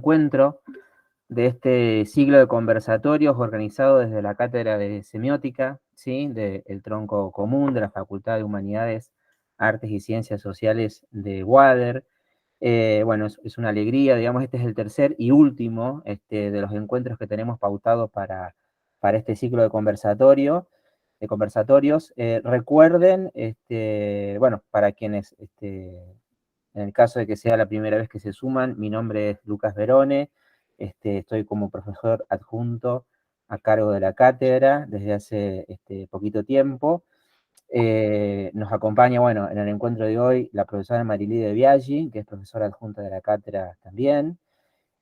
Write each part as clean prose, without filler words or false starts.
encuentro de este ciclo de conversatorios organizado desde la Cátedra de Semiótica, ¿sí? Del tronco común de la Facultad de Humanidades, Artes y Ciencias Sociales de Wader. Bueno, es una alegría, digamos, este es el tercer y último de los encuentros que tenemos pautados para este ciclo de conversatorios. Recuerden, bueno, para quienes, en el caso de que sea la primera vez que se suman, mi nombre es Lucas Verone, estoy como profesor adjunto a cargo de la cátedra desde hace poquito tiempo. Nos acompaña, bueno, en el encuentro de hoy la profesora Marilí de Biaggi, que es profesora adjunta de la cátedra también.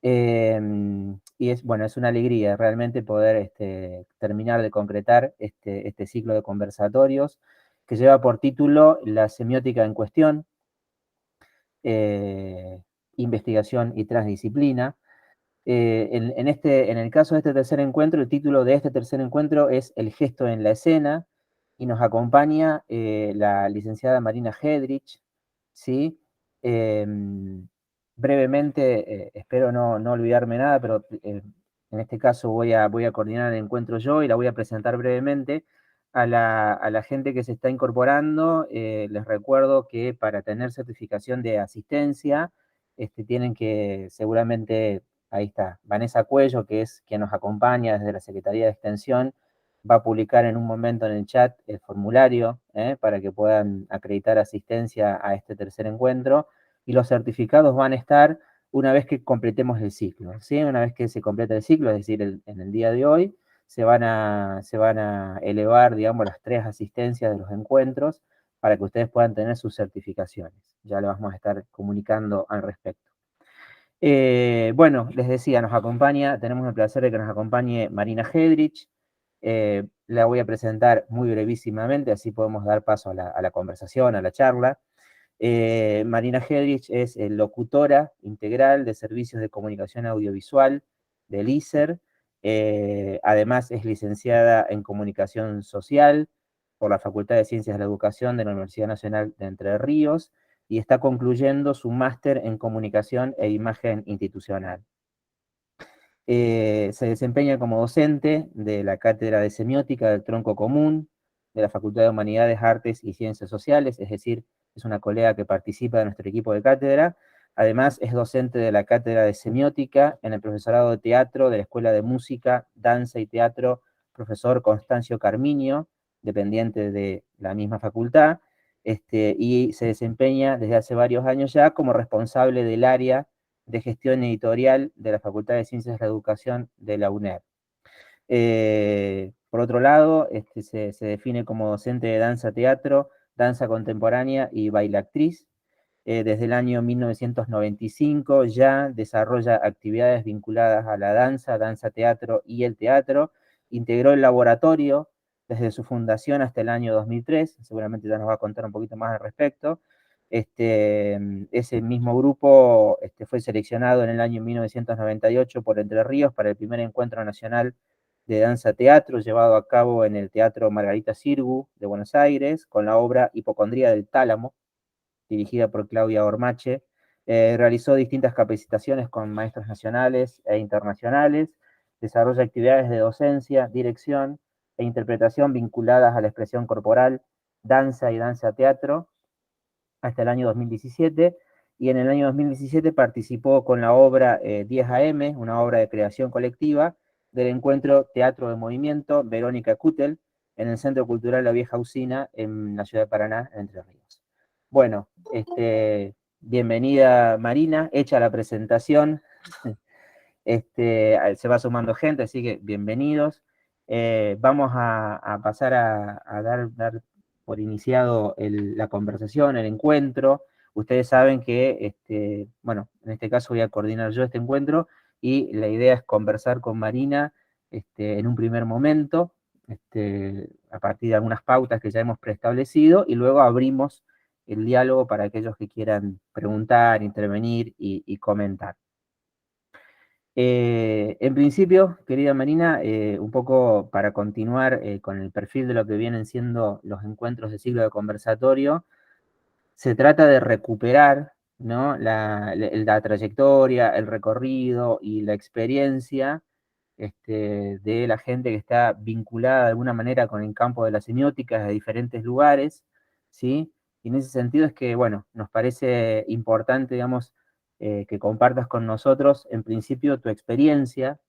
Y bueno, es una alegría realmente poder terminar de concretar este ciclo de conversatorios que lleva por título La semiótica en cuestión, investigación y transdisciplina. En el caso de este tercer encuentro, el título de este tercer encuentro es El gesto en la escena, y nos acompaña la licenciada Marina Hedrich, ¿sí? Eh, Brevemente, espero no olvidarme nada, pero en este caso voy a coordinar el encuentro yo y la voy a presentar brevemente. A la gente que se está incorporando, les recuerdo que para tener certificación de asistencia, tienen que seguramente, ahí está, Vanessa Cuello, que es quien nos acompaña desde la Secretaría de Extensión, va a publicar en un momento en el chat el formulario para que puedan acreditar asistencia a este tercer encuentro, y los certificados van a estar una vez que completemos el ciclo, ¿sí? Una vez que se completa el ciclo, es decir, en el día de hoy, se van a elevar, digamos, las 3 asistencias de los encuentros para que ustedes puedan tener sus certificaciones. Ya le vamos a estar comunicando al respecto. Bueno, les decía, tenemos el placer de que nos acompañe Marina Hedrich. La voy a presentar muy brevísimamente, así podemos dar paso a la conversación, a la charla. Marina Hedrich es locutora integral de Servicios de Comunicación Audiovisual del ISER. Además es licenciada en Comunicación Social por la Facultad de Ciencias de la Educación de la Universidad Nacional de Entre Ríos, y está concluyendo su máster en Comunicación e Imagen Institucional. Se desempeña como docente de la Cátedra de Semiótica del Tronco Común de la Facultad de Humanidades, Artes y Ciencias Sociales, es decir, es una colega que participa de nuestro equipo de cátedra. Además, es docente de la Cátedra de Semiótica en el Profesorado de Teatro de la Escuela de Música, Danza y Teatro Profesor Constancio Carminio, dependiente de la misma facultad, y se desempeña desde hace varios años ya como responsable del área de gestión editorial de la Facultad de Ciencias de la Educación de la UNED. Por otro lado, se define como docente de danza teatro, danza contemporánea y bailaactriz. Desde el año 1995 ya desarrolla actividades vinculadas a la danza teatro y el teatro. Integró el laboratorio desde su fundación hasta el año 2003, seguramente ya nos va a contar un poquito más al respecto. Ese mismo grupo fue seleccionado en el año 1998 por Entre Ríos para el primer encuentro nacional de danza teatro llevado a cabo en el Teatro Margarita Xirgu de Buenos Aires, con la obra Hipocondría del Tálamo, dirigida por Claudia Ormache. Realizó distintas capacitaciones con maestros nacionales e internacionales, desarrolla actividades de docencia, dirección e interpretación vinculadas a la expresión corporal, danza y danza teatro, hasta el año 2017, y en el año 2017 participó con la obra 10 AM, una obra de creación colectiva, del encuentro Teatro de Movimiento Verónica Kutel, en el Centro Cultural La Vieja Usina, en la ciudad de Paraná, Entre Ríos. Bueno, bienvenida Marina, hecha la presentación, se va sumando gente, así que bienvenidos. Vamos a pasar a dar por iniciado la conversación, el encuentro. Ustedes saben que, bueno, en este caso voy a coordinar yo este encuentro, y la idea es conversar con Marina en un primer momento, a partir de algunas pautas que ya hemos preestablecido, y luego abrimos el diálogo para aquellos que quieran preguntar, intervenir y comentar. En principio, querida Marina, un poco para continuar con el perfil de lo que vienen siendo los encuentros de ciclo de conversatorio, se trata de recuperar ¿no? La trayectoria, el recorrido y la experiencia de la gente que está vinculada de alguna manera con el campo de la semiótica de diferentes lugares, ¿sí? Y en ese sentido es que, bueno, nos parece importante, digamos, que compartas con nosotros, en principio, tu experiencia.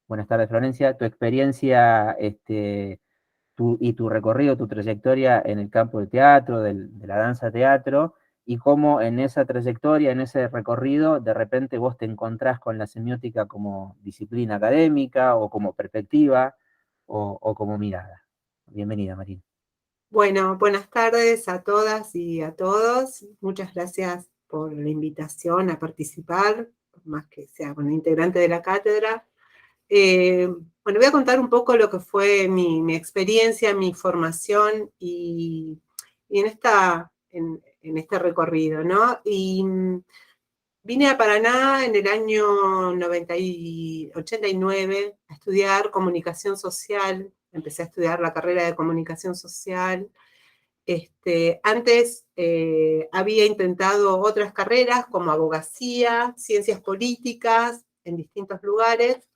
Buenas tardes, Florencia. Tu experiencia y tu recorrido, tu trayectoria en el campo del teatro, de la danza teatro, y cómo en esa trayectoria, en ese recorrido, de repente vos te encontrás con la semiótica como disciplina académica o como perspectiva o como mirada. Bienvenida, Marina. Bueno, buenas tardes a todas y a todos. Muchas gracias por la invitación a participar, por más que sea una integrante de la cátedra. Bueno, voy a contar un poco lo que fue mi experiencia, mi formación y en este recorrido, ¿no? Y vine a Paraná en el año 89 a estudiar comunicación social. Empecé a estudiar la carrera de comunicación social. Antes había intentado otras carreras como abogacía, ciencias políticas en distintos lugares.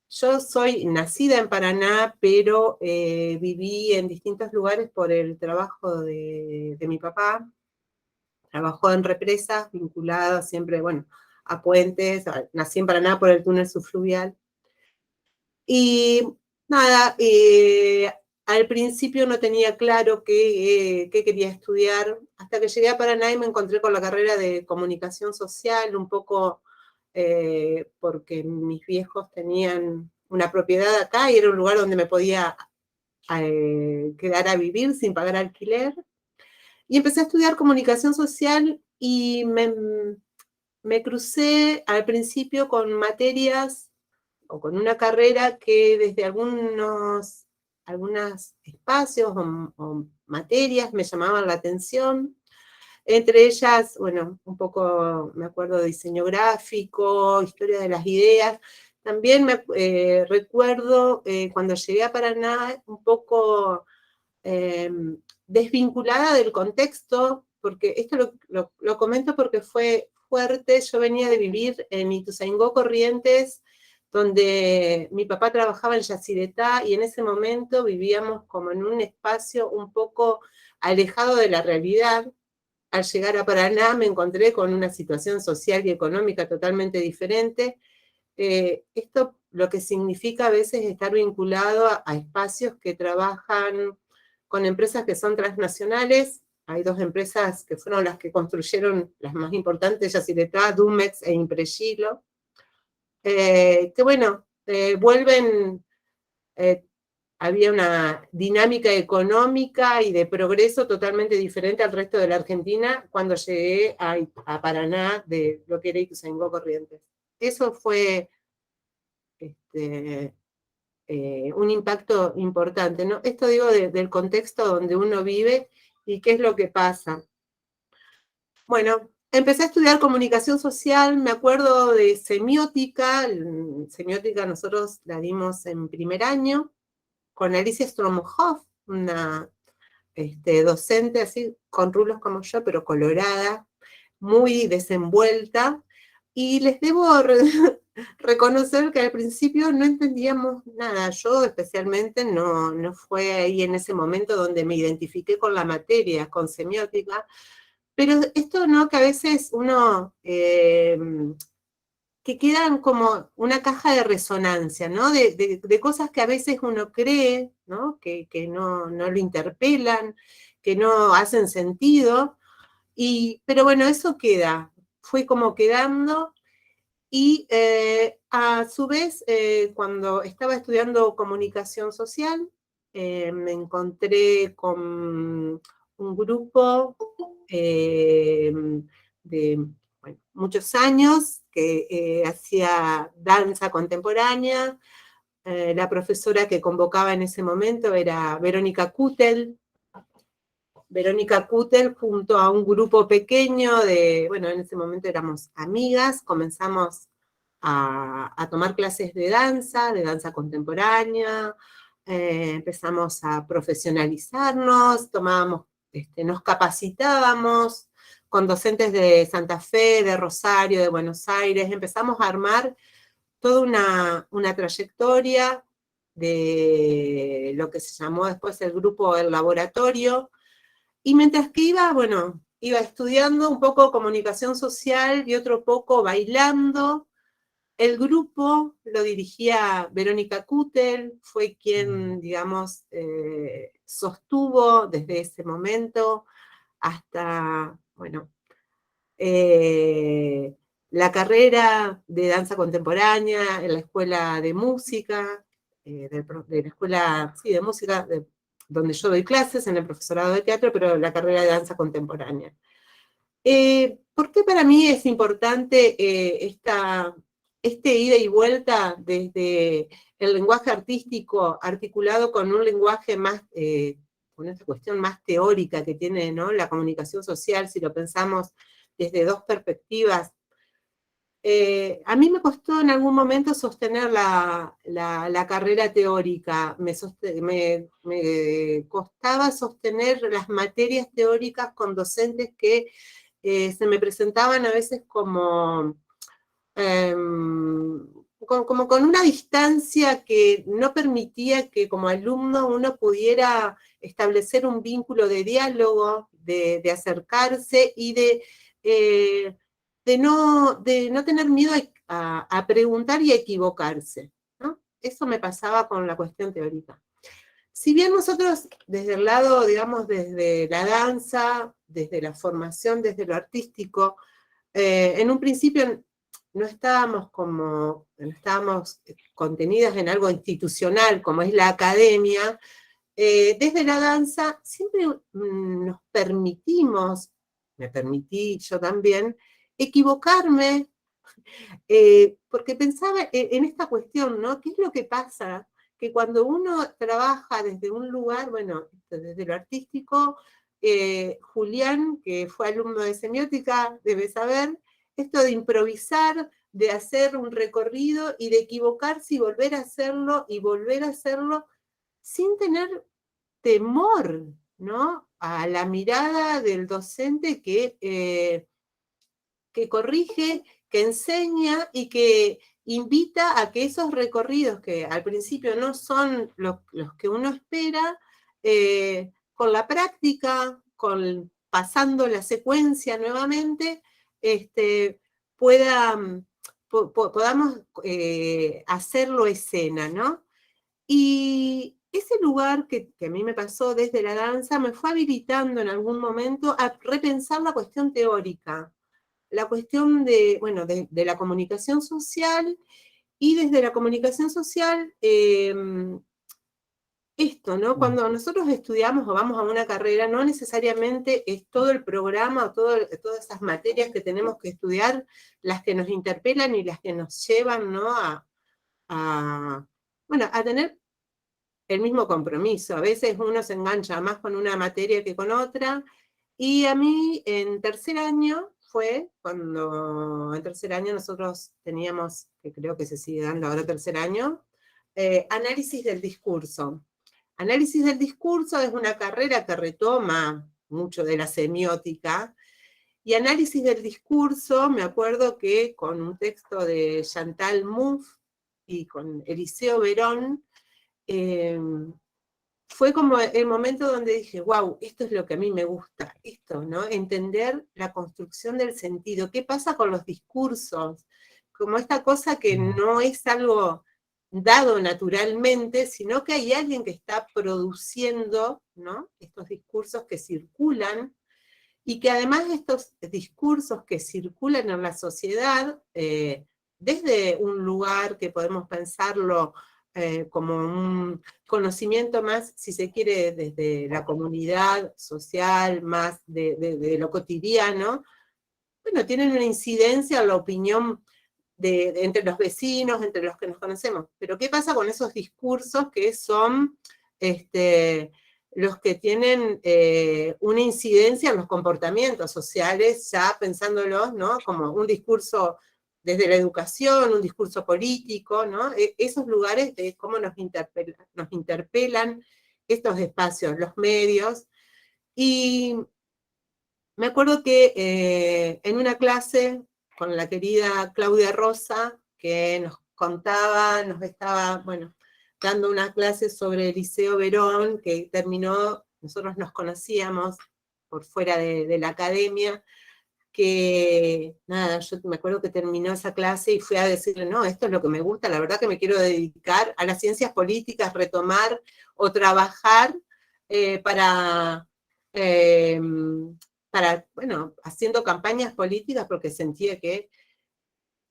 Yo soy nacida en Paraná, pero viví en distintos lugares por el trabajo de mi papá. Trabajó en represas, vinculado siempre, bueno, a puentes. Nací en Paraná por el túnel subfluvial. Y nada, al principio no tenía claro qué quería estudiar, hasta que llegué a Paraná y me encontré con la carrera de comunicación social, un poco porque mis viejos tenían una propiedad acá y era un lugar donde me podía quedar a vivir sin pagar alquiler. Y empecé a estudiar comunicación social y me crucé al principio con materias o con una carrera que desde algunos espacios o materias me llamaban la atención. Entre ellas, bueno, un poco me acuerdo de diseño gráfico, historia de las ideas. También recuerdo cuando llegué a Paraná un poco eh, desvinculada del contexto, porque esto lo comento porque fue fuerte. Yo venía de vivir en Ituzaingó, Corrientes, donde mi papá trabajaba en Yacyretá, y en ese momento vivíamos como en un espacio un poco alejado de la realidad. Al llegar a Paraná me encontré con una situación social y económica totalmente diferente. Esto lo que significa a veces estar vinculado a espacios que trabajan con empresas que son transnacionales. Hay dos empresas que fueron las que construyeron las más importantes, Yacyretá, Dumex e Impregilo, que bueno, vuelven, eh, había una dinámica económica y de progreso totalmente diferente al resto de la Argentina cuando llegué a Paraná, de lo que era Ituzaingó, Corrientes. Eso fue este, un impacto importante, ¿no? Esto digo del contexto donde uno vive y qué es lo que pasa. Bueno, empecé a estudiar comunicación social, me acuerdo de semiótica. Semiótica nosotros la dimos en primer año con Alicia Stromhoff, una docente así, con rulos como yo, pero colorada, muy desenvuelta. Y les debo reconocer que al principio no entendíamos nada. Yo especialmente no fue ahí en ese momento donde me identifiqué con la materia, con semiótica. Pero esto, ¿no? Que a veces uno que quedan como una caja de resonancia, ¿no? De cosas que a veces uno cree, ¿no? Que no lo interpelan, que no hacen sentido. Pero bueno, eso queda, fue como quedando. Y a su vez, cuando estaba estudiando comunicación social, me encontré con un grupo de bueno, muchos años que hacía danza contemporánea. La profesora que convocaba en ese momento era Verónica Kutel. Verónica Kutel junto a un grupo pequeño bueno, en ese momento éramos amigas, comenzamos a tomar clases de danza contemporánea. Empezamos a profesionalizarnos, nos capacitábamos con docentes de Santa Fe, de Rosario, de Buenos Aires, empezamos a armar toda una trayectoria de lo que se llamó después el grupo El Laboratorio, y mientras que iba estudiando un poco comunicación social y otro poco bailando. El grupo lo dirigía Verónica Kutel, fue quien, digamos, sostuvo desde ese momento hasta, la carrera de danza contemporánea en la escuela de música, de la escuela, sí, de música, donde yo doy clases en el profesorado de teatro, pero la carrera de danza contemporánea. ¿Por qué para mí es importante este ida y vuelta desde el lenguaje artístico articulado con un lenguaje más, con esta cuestión más teórica que tiene, ¿no?, la comunicación social, si lo pensamos desde dos perspectivas? A mí me costó en algún momento sostener la carrera teórica, me costaba sostener las materias teóricas con docentes que se me presentaban a veces como con una distancia que no permitía que como alumno uno pudiera establecer un vínculo de diálogo, de acercarse y de no tener miedo a preguntar y a equivocarse, ¿no? Eso me pasaba con la cuestión teórica. Si bien nosotros desde el lado, digamos, desde la danza, desde la formación, desde lo artístico, en un principio no estábamos contenidas en algo institucional como es la academia, desde la danza siempre nos permitimos, me permití yo también, equivocarme, porque pensaba en esta cuestión, ¿no? ¿Qué es lo que pasa? Que cuando uno trabaja desde un lugar, desde lo artístico, Julián, que fue alumno de semiótica, debe saber, esto de improvisar, de hacer un recorrido y de equivocarse y volver a hacerlo sin tener temor, ¿no?, a la mirada del docente que corrige, que enseña y que invita a que esos recorridos que al principio no son los que uno espera, con la práctica, pasando la secuencia nuevamente, podamos hacerlo escena, ¿no? Y ese lugar que a mí me pasó desde la danza me fue habilitando en algún momento a repensar la cuestión teórica, la cuestión de la comunicación social, y desde la comunicación social, esto, ¿no? Cuando nosotros estudiamos o vamos a una carrera, no necesariamente es todo el programa o todas esas materias que tenemos que estudiar las que nos interpelan y las que nos llevan, ¿no?, a tener el mismo compromiso. A veces uno se engancha más con una materia que con otra, y a mí en tercer año fue cuando en tercer año nosotros teníamos, que creo que se sigue dando ahora tercer año, análisis del discurso. Análisis del discurso es una carrera que retoma mucho de la semiótica, y análisis del discurso, me acuerdo que con un texto de Chantal Mouffe y con Eliseo Verón, fue como el momento donde dije, wow, esto es lo que a mí me gusta, esto, ¿no? Entender la construcción del sentido, qué pasa con los discursos, como esta cosa que no es algo dado naturalmente, sino que hay alguien que está produciendo, ¿no?, estos discursos que circulan, y que además estos discursos que circulan en la sociedad, desde un lugar que podemos pensarlo como un conocimiento más, si se quiere, desde la comunidad social, más de lo cotidiano, tienen una incidencia en la opinión entre los vecinos, entre los que nos conocemos. Pero ¿qué pasa con esos discursos que son los que tienen una incidencia en los comportamientos sociales, ya pensándolos, ¿no?, como un discurso desde la educación, un discurso político, ¿no? Esos lugares de cómo nos interpelan estos espacios, los medios, y Me acuerdo que en una clase con la querida Claudia Rosa, que nos contaba, nos estaba, bueno, dando una clase sobre el Liceo Verón, que terminó, nosotros nos conocíamos por fuera de la academia, que nada, yo me acuerdo que terminó esa clase y fui a decirle, no, esto es lo que me gusta, la verdad que me quiero dedicar a las ciencias políticas, retomar o trabajar para, eh, bueno, haciendo campañas políticas porque sentía que,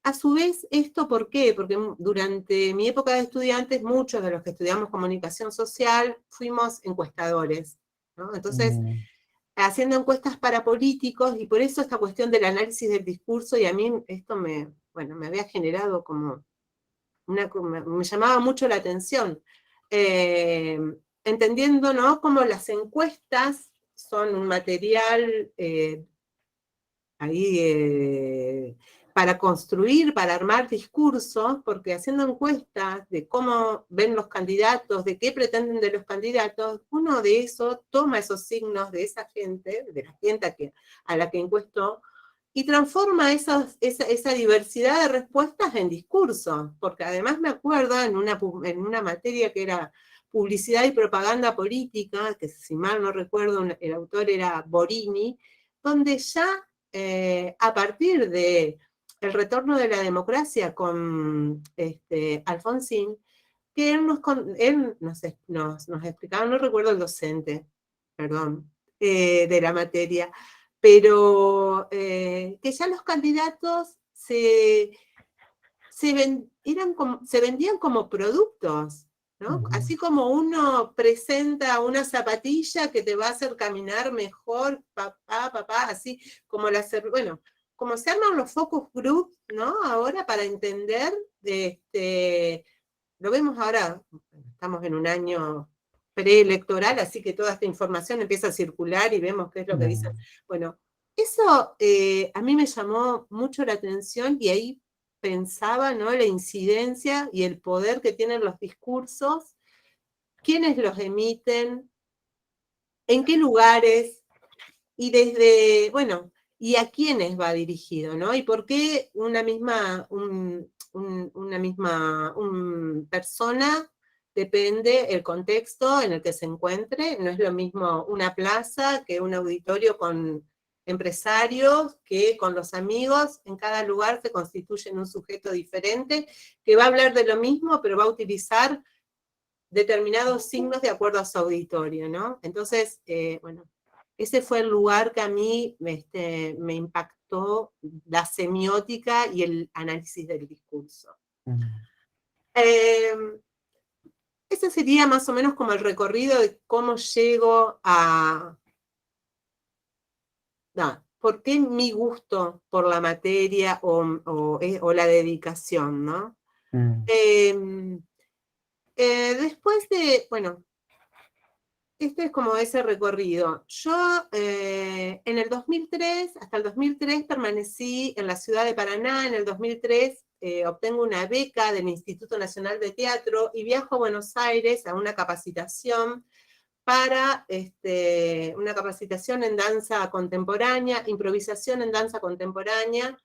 a su vez, ¿esto por qué? Porque durante mi época de estudiantes, muchos de los que estudiamos comunicación social fuimos encuestadores, ¿no? Entonces, haciendo encuestas para políticos, y por eso esta cuestión del análisis del discurso, y a mí esto bueno, me había generado como me llamaba mucho la atención, eh, entendiendo, ¿no?, cómo las encuestas son un material ahí para construir, para armar discursos, porque haciendo encuestas de cómo ven los candidatos, de qué pretenden de los candidatos, uno de eso toma esos signos de esa gente, de la gente a la que encuestó, y transforma esa diversidad de respuestas en discursos, porque además me acuerdo en una materia que era publicidad y propaganda política, que si mal no recuerdo el autor era Borini, donde ya a partir de el retorno de la democracia con Alfonsín, que él nos explicaba, no recuerdo el docente, perdón, de la materia, pero que ya los candidatos se vendían como productos, ¿no? Así como uno presenta una zapatilla que te va a hacer caminar mejor, papá, así como bueno, como se arman los focus group, ¿no? Ahora para entender, lo vemos ahora, estamos en un año preelectoral, así que toda esta información empieza a circular y vemos qué es lo que dicen. Bueno, eso a mí me llamó mucho la atención y ahí pensaba, ¿no?, la incidencia y el poder que tienen los discursos, quiénes los emiten, en qué lugares, y desde, bueno, y a quiénes va dirigido, ¿no? Y por qué una misma persona depende el contexto en el que se encuentre. No es lo mismo una plaza que un auditorio con empresarios, que con los amigos. En cada lugar se constituyen un sujeto diferente que va a hablar de lo mismo, pero va a utilizar determinados signos de acuerdo a su auditorio, ¿no? Entonces, bueno, ese fue el lugar que a mí me impactó, la semiótica y el análisis del discurso. Ese sería más o menos como el recorrido de cómo llego a... ¿por qué mi gusto por la materia o la dedicación, ¿no? Después de, bueno, este es como ese recorrido. Yo en el 2003, hasta el 2003 permanecí en la ciudad de Paraná. En el 2003 obtengo una beca del Instituto Nacional de Teatro y viajo a Buenos Aires a una capacitación para una capacitación en danza contemporánea, improvisación en danza contemporánea.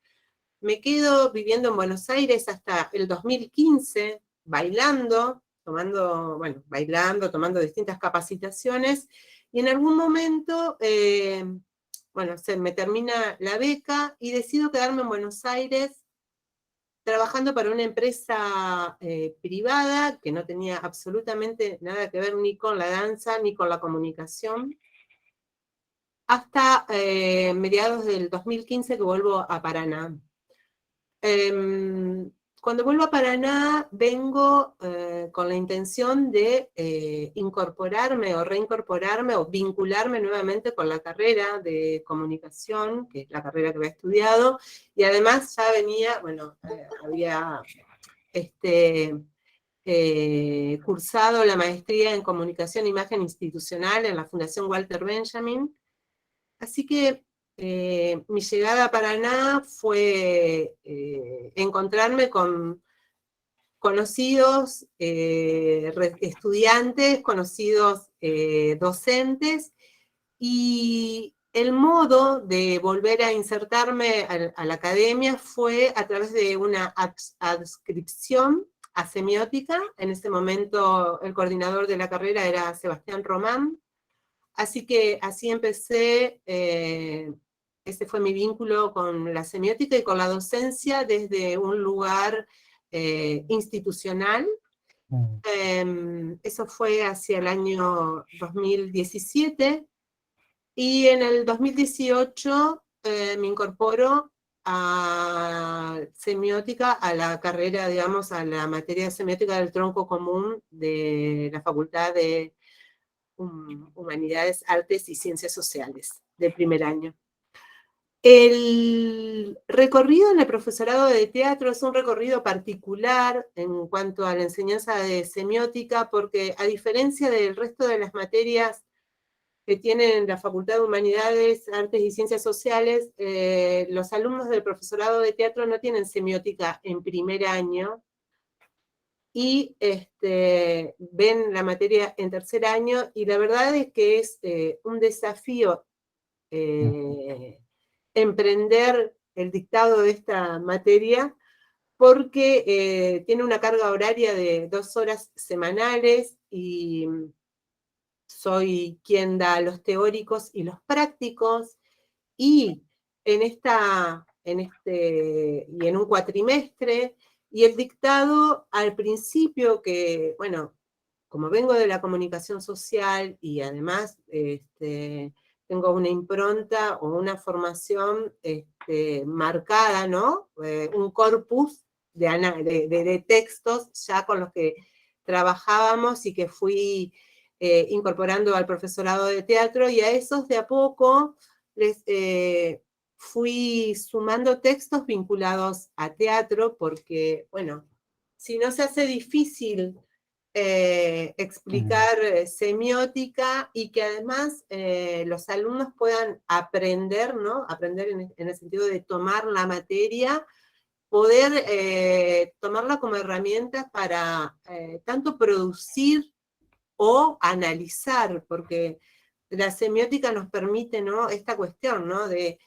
Me quedo viviendo en Buenos Aires hasta el 2015, bailando, tomando distintas capacitaciones, y en algún momento, bueno, se me termina la beca y decido quedarme en Buenos Aires trabajando para una empresa privada que no tenía absolutamente nada que ver ni con la danza ni con la comunicación, hasta mediados del 2015 que vuelvo a Paraná. Cuando vuelvo a Paraná, vengo con la intención de incorporarme o reincorporarme o vincularme nuevamente con la carrera de comunicación, que es la carrera que había estudiado, y además ya venía, bueno, había cursado la maestría en comunicación e imagen institucional en la Fundación Walter Benjamin, así que mi llegada a Paraná fue encontrarme con conocidos estudiantes, conocidos docentes, y el modo de volver a insertarme a la academia fue a través de una adscripción a semiótica. En ese momento el coordinador de la carrera era Sebastián Román, así que así empecé, ese fue mi vínculo con la semiótica y con la docencia desde un lugar institucional. Eso fue hacia el año 2017, y en el 2018 me incorporo a semiótica, a la carrera, digamos, a la materia de semiótica del tronco común de la Facultad de Humanidades, Artes y Ciencias Sociales, del primer año. El recorrido en el profesorado de teatro es un recorrido particular en cuanto a la enseñanza de semiótica, porque a diferencia del resto de las materias que tienen la Facultad de Humanidades, Artes y Ciencias Sociales, los alumnos del profesorado de teatro no tienen semiótica en primer año, y ven la materia en tercer año, y la verdad es que es un desafío emprender el dictado de esta materia, porque tiene una carga horaria de 2 horas semanales, y soy quien da los teóricos y los prácticos, y y en un cuatrimestre, y el dictado al principio, que, bueno, como vengo de la comunicación social y además tengo una impronta o una formación marcada, ¿no? Un corpus de textos ya con los que trabajábamos y que fui incorporando al profesorado de teatro, y a esos de a poco les fui sumando textos vinculados a teatro, porque, bueno, si no se hace difícil explicar semiótica, y que además los alumnos puedan aprender, ¿no? Aprender en el sentido de tomar la materia, poder tomarla como herramienta para tanto producir o analizar, porque la semiótica nos permite, ¿no?, esta cuestión, ¿no?, de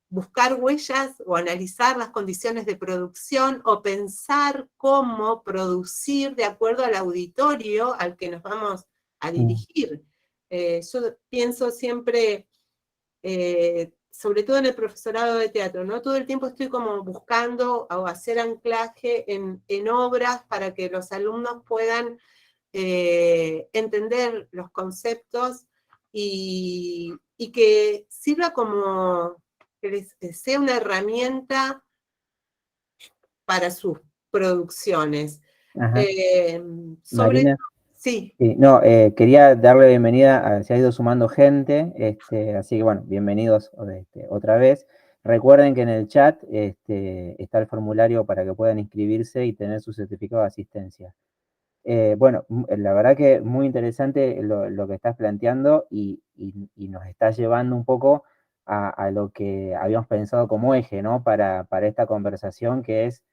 buscar huellas o analizar las condiciones de producción, o pensar cómo producir de acuerdo al auditorio al que nos vamos a dirigir. Yo pienso siempre, sobre todo en el profesorado de teatro, ¿no? Todo el tiempo estoy como buscando o hacer anclaje en obras para que los alumnos puedan entender los conceptos, y que sirva como que sea una herramienta para sus producciones. Ajá. Sobre Marina. todo, sí. Sí, no, quería darle bienvenida, se ha ido sumando gente, así que bueno, bienvenidos otra vez. Recuerden que en el chat está el formulario para que puedan inscribirse y tener su certificado de asistencia. Bueno, la verdad que muy interesante lo que estás planteando, y nos estás llevando un poco a lo que habíamos pensado como eje, ¿no? Para esta conversación, que es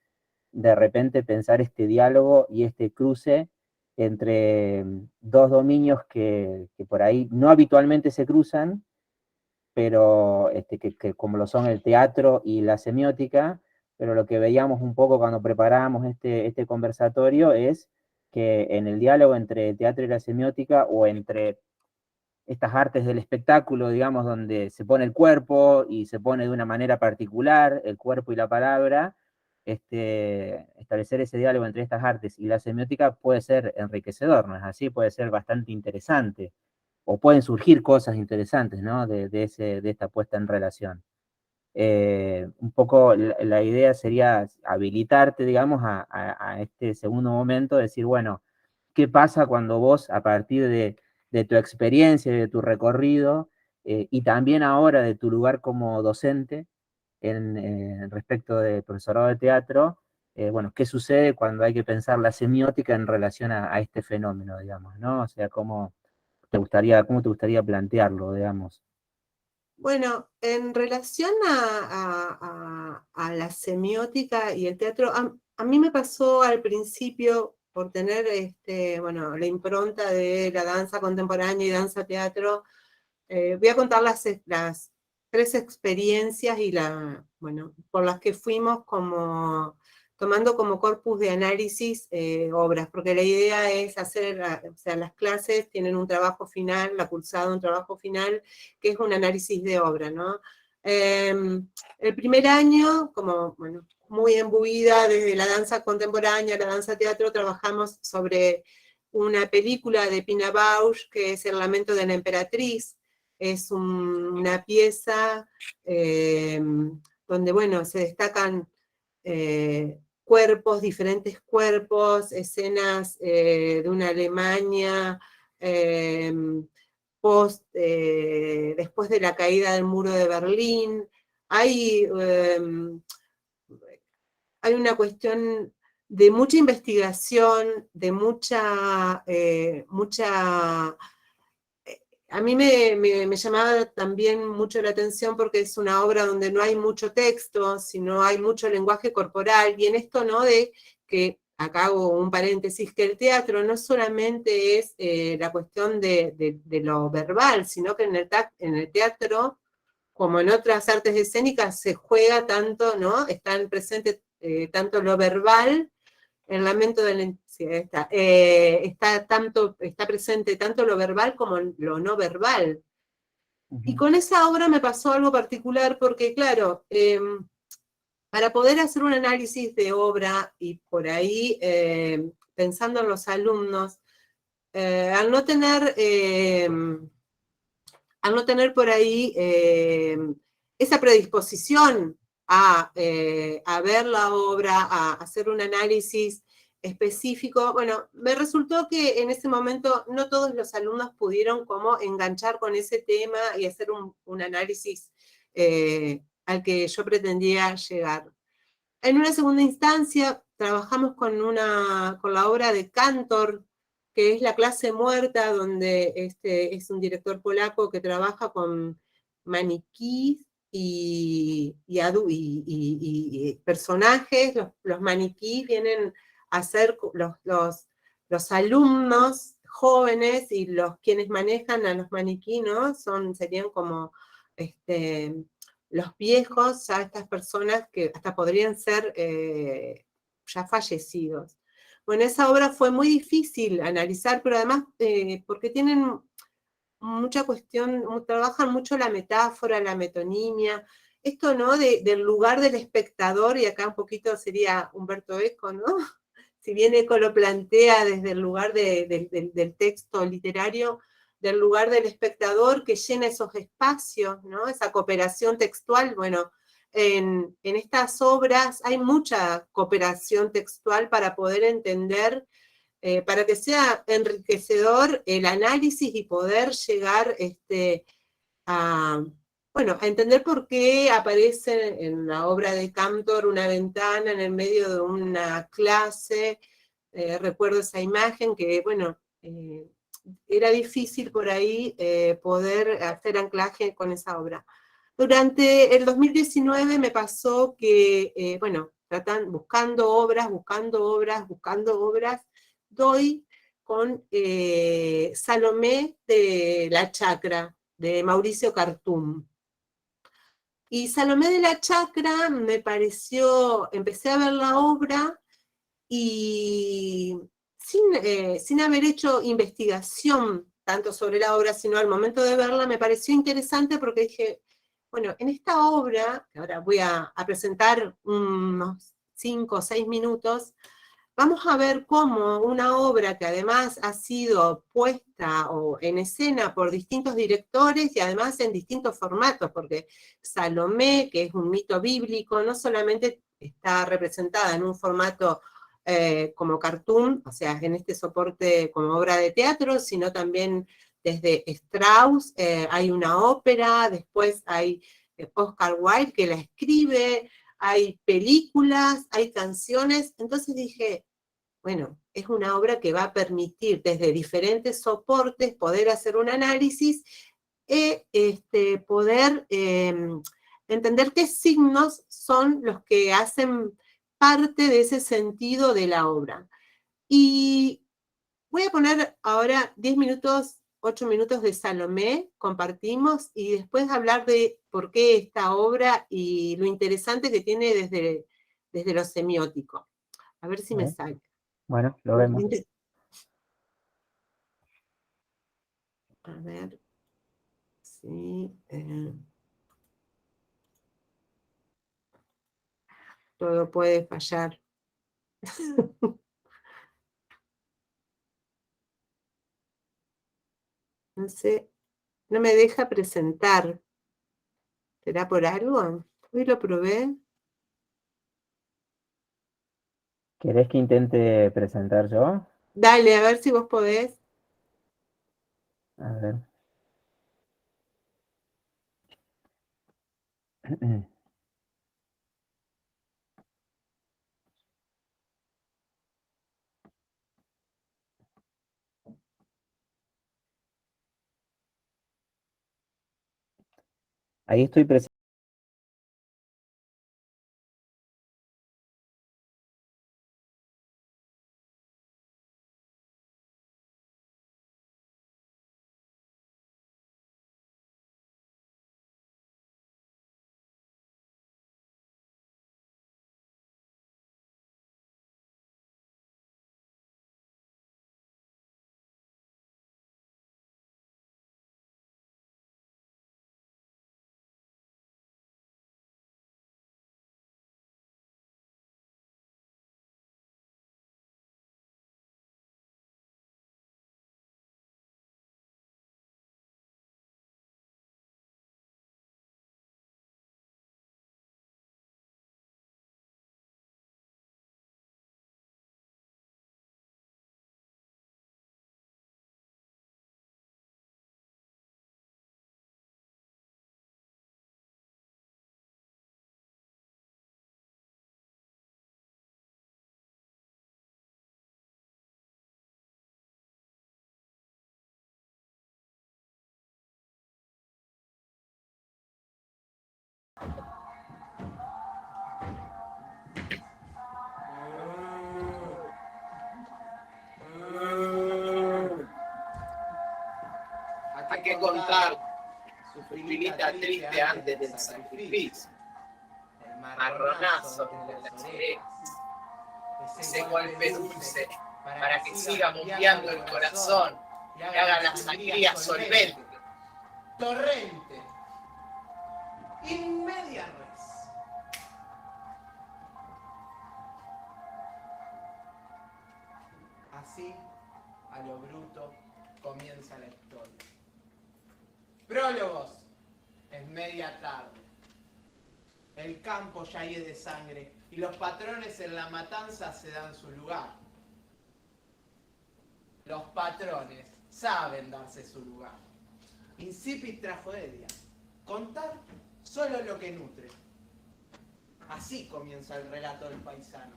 de repente pensar este diálogo y este cruce entre dos dominios que por ahí no habitualmente se cruzan, pero que como lo son el teatro y la semiótica, pero lo que veíamos un poco cuando preparábamos este conversatorio es que en el diálogo entre el teatro y la semiótica, o entre estas artes del espectáculo, digamos, donde se pone el cuerpo y se pone de una manera particular el cuerpo y la palabra, establecer ese diálogo entre estas artes y la semiótica puede ser enriquecedor, ¿no es así? Puede ser bastante interesante, o pueden surgir cosas interesantes, ¿no? De esta puesta en relación. Un poco la idea sería habilitarte, digamos, a este segundo momento, decir, bueno, ¿qué pasa cuando vos, a partir de tu experiencia, de tu recorrido, y también ahora de tu lugar como docente respecto del profesorado de teatro, bueno, qué sucede cuando hay que pensar la semiótica en relación a este fenómeno, digamos, ¿no? O sea, cómo te gustaría plantearlo, digamos? Bueno, en relación a la semiótica y el teatro, a mí me pasó al principio, por tener bueno, la impronta de la danza contemporánea y danza teatro, Voy a contar las 3 experiencias y bueno, por las que fuimos tomando como corpus de análisis obras, porque la idea es hacer, o sea, las clases tienen un trabajo final, la cursada un trabajo final, que es un análisis de obra, ¿no? El primer año, como, bueno, muy imbuida desde la danza contemporánea, la danza teatro, trabajamos sobre una película de Pina Bausch, que es El lamento de la emperatriz. Es una pieza donde, bueno, se destacan cuerpos, diferentes cuerpos, escenas de una Alemania después de la caída del muro de Berlín. Hay una cuestión de mucha investigación, de a mí me llamaba también mucho la atención porque es una obra donde no hay mucho texto, sino hay mucho lenguaje corporal, y en esto, ¿no? De que, acá hago un paréntesis, que el teatro no solamente es la cuestión de lo verbal, sino que en el teatro, como en otras artes escénicas, se juega tanto, ¿no? Están presentes tanto lo verbal, el lamento del sí, está presente tanto lo verbal como lo no verbal. Y con esa obra me pasó algo particular porque, claro, para poder hacer un análisis de obra y por ahí, pensando en los alumnos, al no tener por ahí esa predisposición a ver la obra, a hacer un análisis específico, bueno, me resultó que en ese momento no todos los alumnos pudieron como enganchar con ese tema y hacer un análisis al que yo pretendía llegar. En una segunda instancia, trabajamos con la obra de Cantor, que es La clase muerta, donde es un director polaco que trabaja con maniquís y personajes. Los maniquís vienen a ser los alumnos jóvenes, y quienes manejan a los maniquí, ¿no? Serían como los viejos, ya estas personas que hasta podrían ser ya fallecidos. Bueno, esa obra fue muy difícil analizar, pero además porque tienen mucha cuestión, trabajan mucho la metáfora, la metonimia, esto, ¿no? Del lugar del espectador, y acá un poquito sería Humberto Eco, ¿no? Si bien Eco lo plantea desde el lugar del texto literario, del lugar del espectador que llena esos espacios, ¿no? Esa cooperación textual. Bueno, en estas obras hay mucha cooperación textual para poder entender, para que sea enriquecedor el análisis y poder llegar a, bueno, a entender por qué aparece en la obra de Cantor una ventana en el medio de una clase. Recuerdo esa imagen que, bueno, era difícil por ahí poder hacer anclaje con esa obra. Durante el 2019 me pasó que, bueno, buscando obras, doy con Salomé de la Chacra, de Mauricio Cartum. Y Salomé de la Chacra me pareció, empecé a ver la obra y sin haber hecho investigación tanto sobre la obra, sino al momento de verla, me pareció interesante porque dije, bueno, en esta obra, que ahora voy a presentar unos 5 o 6 minutos, vamos a ver cómo una obra que además ha sido puesta en escena por distintos directores y además en distintos formatos, porque Salomé, que es un mito bíblico, no solamente está representada en un formato como cartoon, o sea, en este soporte como obra de teatro, sino también desde Strauss, hay una ópera, después hay Oscar Wilde que la escribe, hay películas, hay canciones. Entonces dije, bueno, es una obra que va a permitir desde diferentes soportes poder hacer un análisis y poder entender qué signos son los que hacen parte de ese sentido de la obra. Y voy a poner ahora 10 minutos 8 minutos de Salomé, compartimos, y después hablar de por qué esta obra y lo interesante que tiene desde lo semiótico. A ver si me sale. Bueno, lo vemos. A ver. Sí. Todo puede fallar. No sé, no me deja presentar. ¿Será por algo? Hoy lo probé. ¿Querés que intente presentar yo? Dale, a ver si vos podés. A ver. Ahí estoy presente. Hay que contar su filita triste antes del sacrificio, el marronazo de las orejas, ese golpe dulce para que siga bombeando el corazón y haga la sangría solvente, torrente, in media res. Así, a lo bruto, comienza la historia. Prólogos. Es media tarde. El campo ya hiede de sangre y los patrones en la matanza se dan su lugar. Los patrones saben darse su lugar. Incipit tragedia. Contar solo lo que nutre. Así comienza el relato del paisano.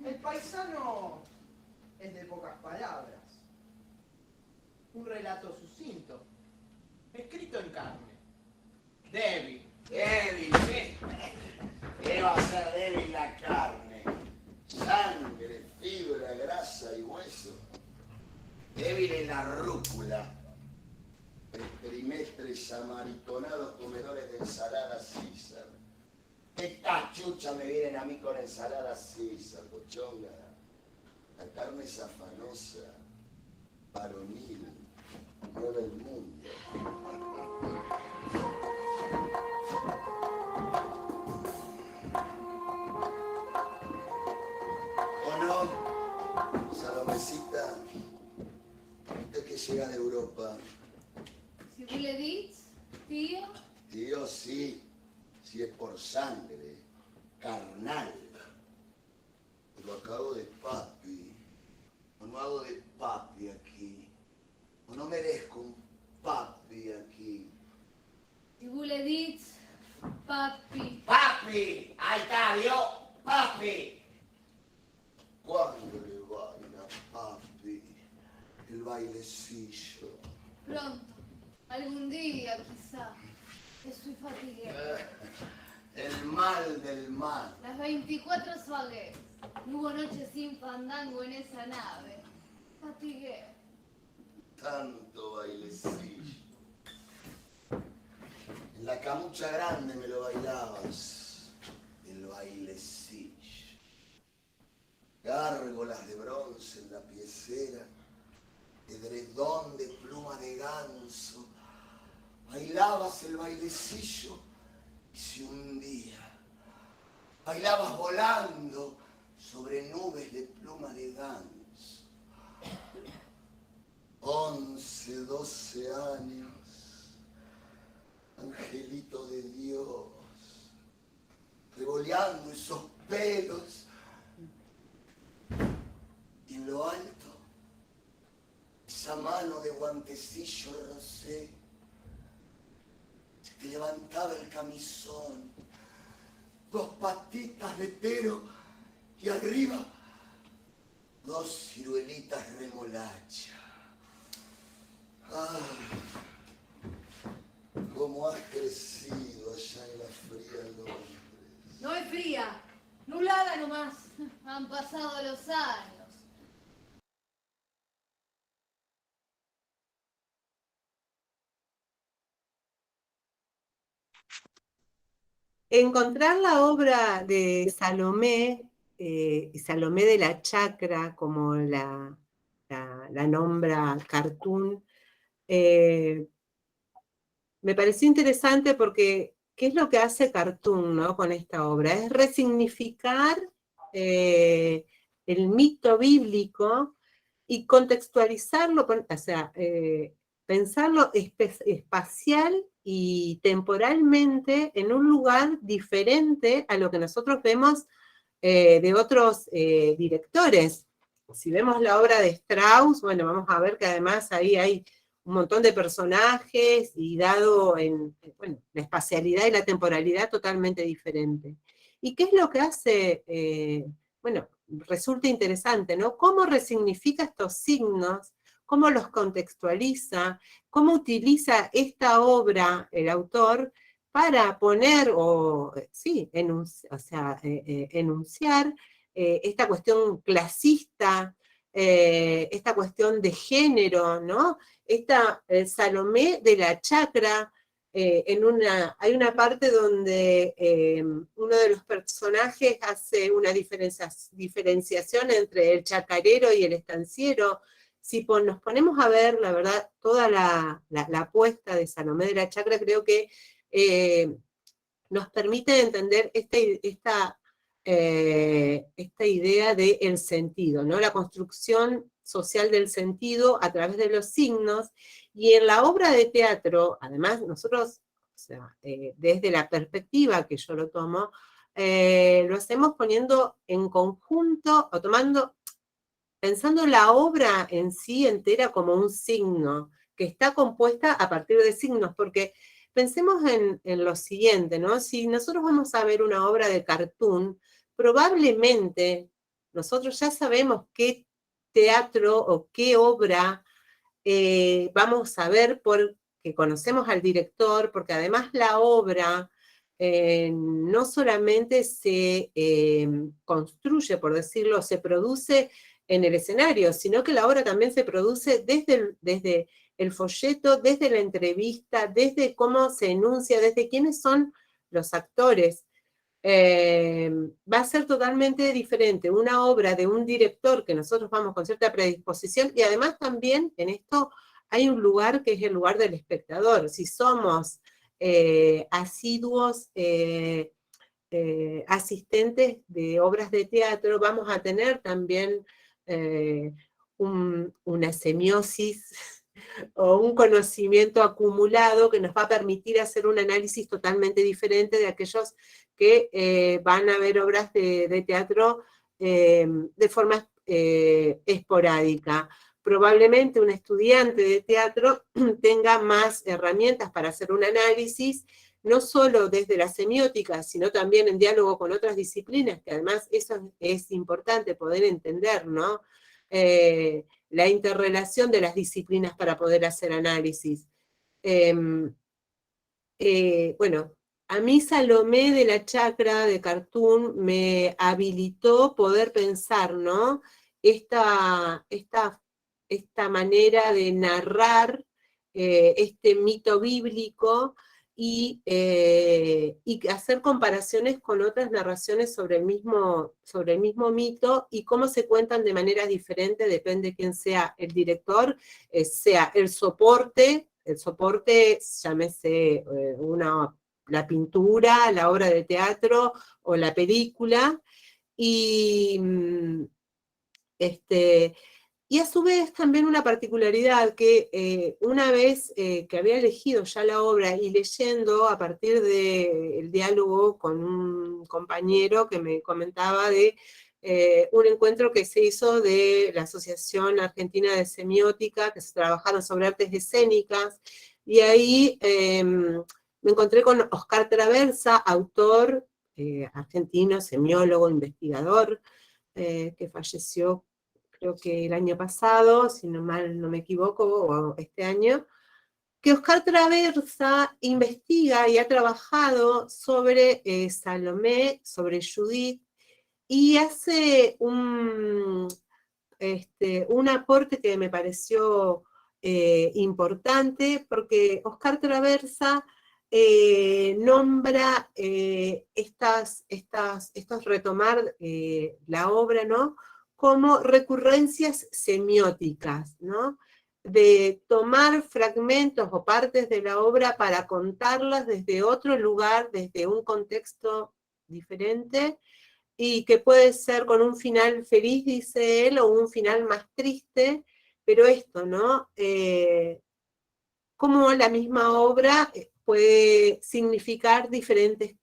El paisano es de pocas palabras. Un relato sucinto, escrito en carne. Débil. Débil, ¿qué? ¿Qué va a ser débil la carne? Sangre, fibra, grasa y hueso. Débil es la rúcula. Trimestres samaritonados comedores de ensalada César. ¿Qué cachucha me vienen a mí con ensalada César, pochonga? La carne es afanosa, varonil, mueve el mundo. ¿O no, Salomecita? Usted que llega de Europa. Si vous le dites, tío. Tío, sí, si es por sangre, carnal. Lo acabo de papi. O no hago de papi aquí. O no merezco un papi aquí. Si vous le dites, papi. ¡Papi! ¡Ahí está, Dios! ¡Papi! ¿Cuándo le baila papi el bailecillo? Pronto, algún día quizá. Estoy fatigué. El mal del mal. Las 24 soles. No hubo noche sin fandango en esa nave. Fatigué. tanto bailecillo. En la camucha grande me lo bailabas, el bailecillo. Gárgolas de bronce en la piecera, edredón de pluma de ganso. Bailabas el bailecillo y se hundía. Bailabas volando sobre nubes de pluma de ganso. 11, 12 años, angelito de Dios, revoleando esos pelos. Y en lo alto, esa mano de guantecillo rosé, te levantaba el camisón, 2 patitas de tero y arriba 2 ciruelitas remolacha. ¡Ah! ¿Cómo has crecido allá en la fría Londres? No es fría, nublada nomás. Han pasado los años. Encontrar la obra de Salomé, y Salomé de la Chacra, como la nombra Cartoon, me pareció interesante porque, ¿qué es lo que hace Cartoon, ¿no? Con esta obra? Es resignificar el mito bíblico y contextualizarlo, o sea, pensarlo espacial y temporalmente en un lugar diferente a lo que nosotros vemos de otros directores. Si vemos la obra de Strauss, bueno, vamos a ver que además ahí hay un montón de personajes y dado en, bueno, la espacialidad y la temporalidad totalmente diferente. ¿Y qué es lo que hace? Bueno, resulta interesante, ¿no? ¿Cómo resignifica estos signos? ¿Cómo los contextualiza? ¿Cómo utiliza esta obra el autor para poner, enunciar esta cuestión clasista, esta cuestión de género, ¿no? Esta Salomé de la Chacra, hay una parte donde uno de los personajes hace una diferenciación entre el chacarero y el estanciero. Si nos ponemos a ver, la verdad, toda la apuesta de Salomé de la Chacra, creo que nos permite entender esta idea del sentido, ¿no? La construcción social del sentido a través de los signos, y en la obra de teatro, además, nosotros, o sea, desde la perspectiva que yo lo tomo, lo hacemos poniendo en conjunto, o pensando la obra en sí entera como un signo, que está compuesta a partir de signos, porque pensemos en lo siguiente, ¿no? Si nosotros vamos a ver una obra de Cartoon, probablemente nosotros ya sabemos qué teatro o qué obra vamos a ver porque conocemos al director, porque además la obra no solamente se construye, por decirlo, se produce en el escenario, sino que la obra también se produce desde el folleto, desde la entrevista, desde cómo se enuncia, desde quiénes son los actores. Va a ser totalmente diferente una obra de un director que nosotros vamos con cierta predisposición, y además también en esto hay un lugar que es el lugar del espectador. Si somos asiduos asistentes de obras de teatro, vamos a tener también una semiosis o un conocimiento acumulado que nos va a permitir hacer un análisis totalmente diferente de aquellos que van a ver obras de teatro de forma esporádica. Probablemente un estudiante de teatro tenga más herramientas para hacer un análisis, no solo desde la semiótica, sino también en diálogo con otras disciplinas, que además eso es importante poder entender, ¿no? La interrelación de las disciplinas para poder hacer análisis. Bueno, a mí Salomé de la Chacra de Cartoon me habilitó poder pensar, ¿no? Esta esta manera de narrar este mito bíblico y hacer comparaciones con otras narraciones sobre el mismo mito y cómo se cuentan de manera diferente, depende de quién sea el director, sea el soporte, llámese la pintura, la obra de teatro o la película, y y a su vez también una particularidad que una vez que había elegido ya la obra y leyendo a partir del diálogo con un compañero que me comentaba de un encuentro que se hizo de la Asociación Argentina de Semiótica, que se trabajaron sobre artes escénicas, y ahí me encontré con Oscar Traversa, autor argentino, semiólogo, investigador, que falleció creo que el año pasado, si no mal no me equivoco, o este año, que Oscar Traversa investiga y ha trabajado sobre Salomé, sobre Judith, y hace un aporte que me pareció importante, porque Oscar Traversa nombra estos retomar la obra, ¿no?, como recurrencias semióticas, ¿no?, de tomar fragmentos o partes de la obra para contarlas desde otro lugar, desde un contexto diferente, y que puede ser con un final feliz, dice él, o un final más triste, pero esto, ¿no? Cómo la misma obra puede significar diferentes,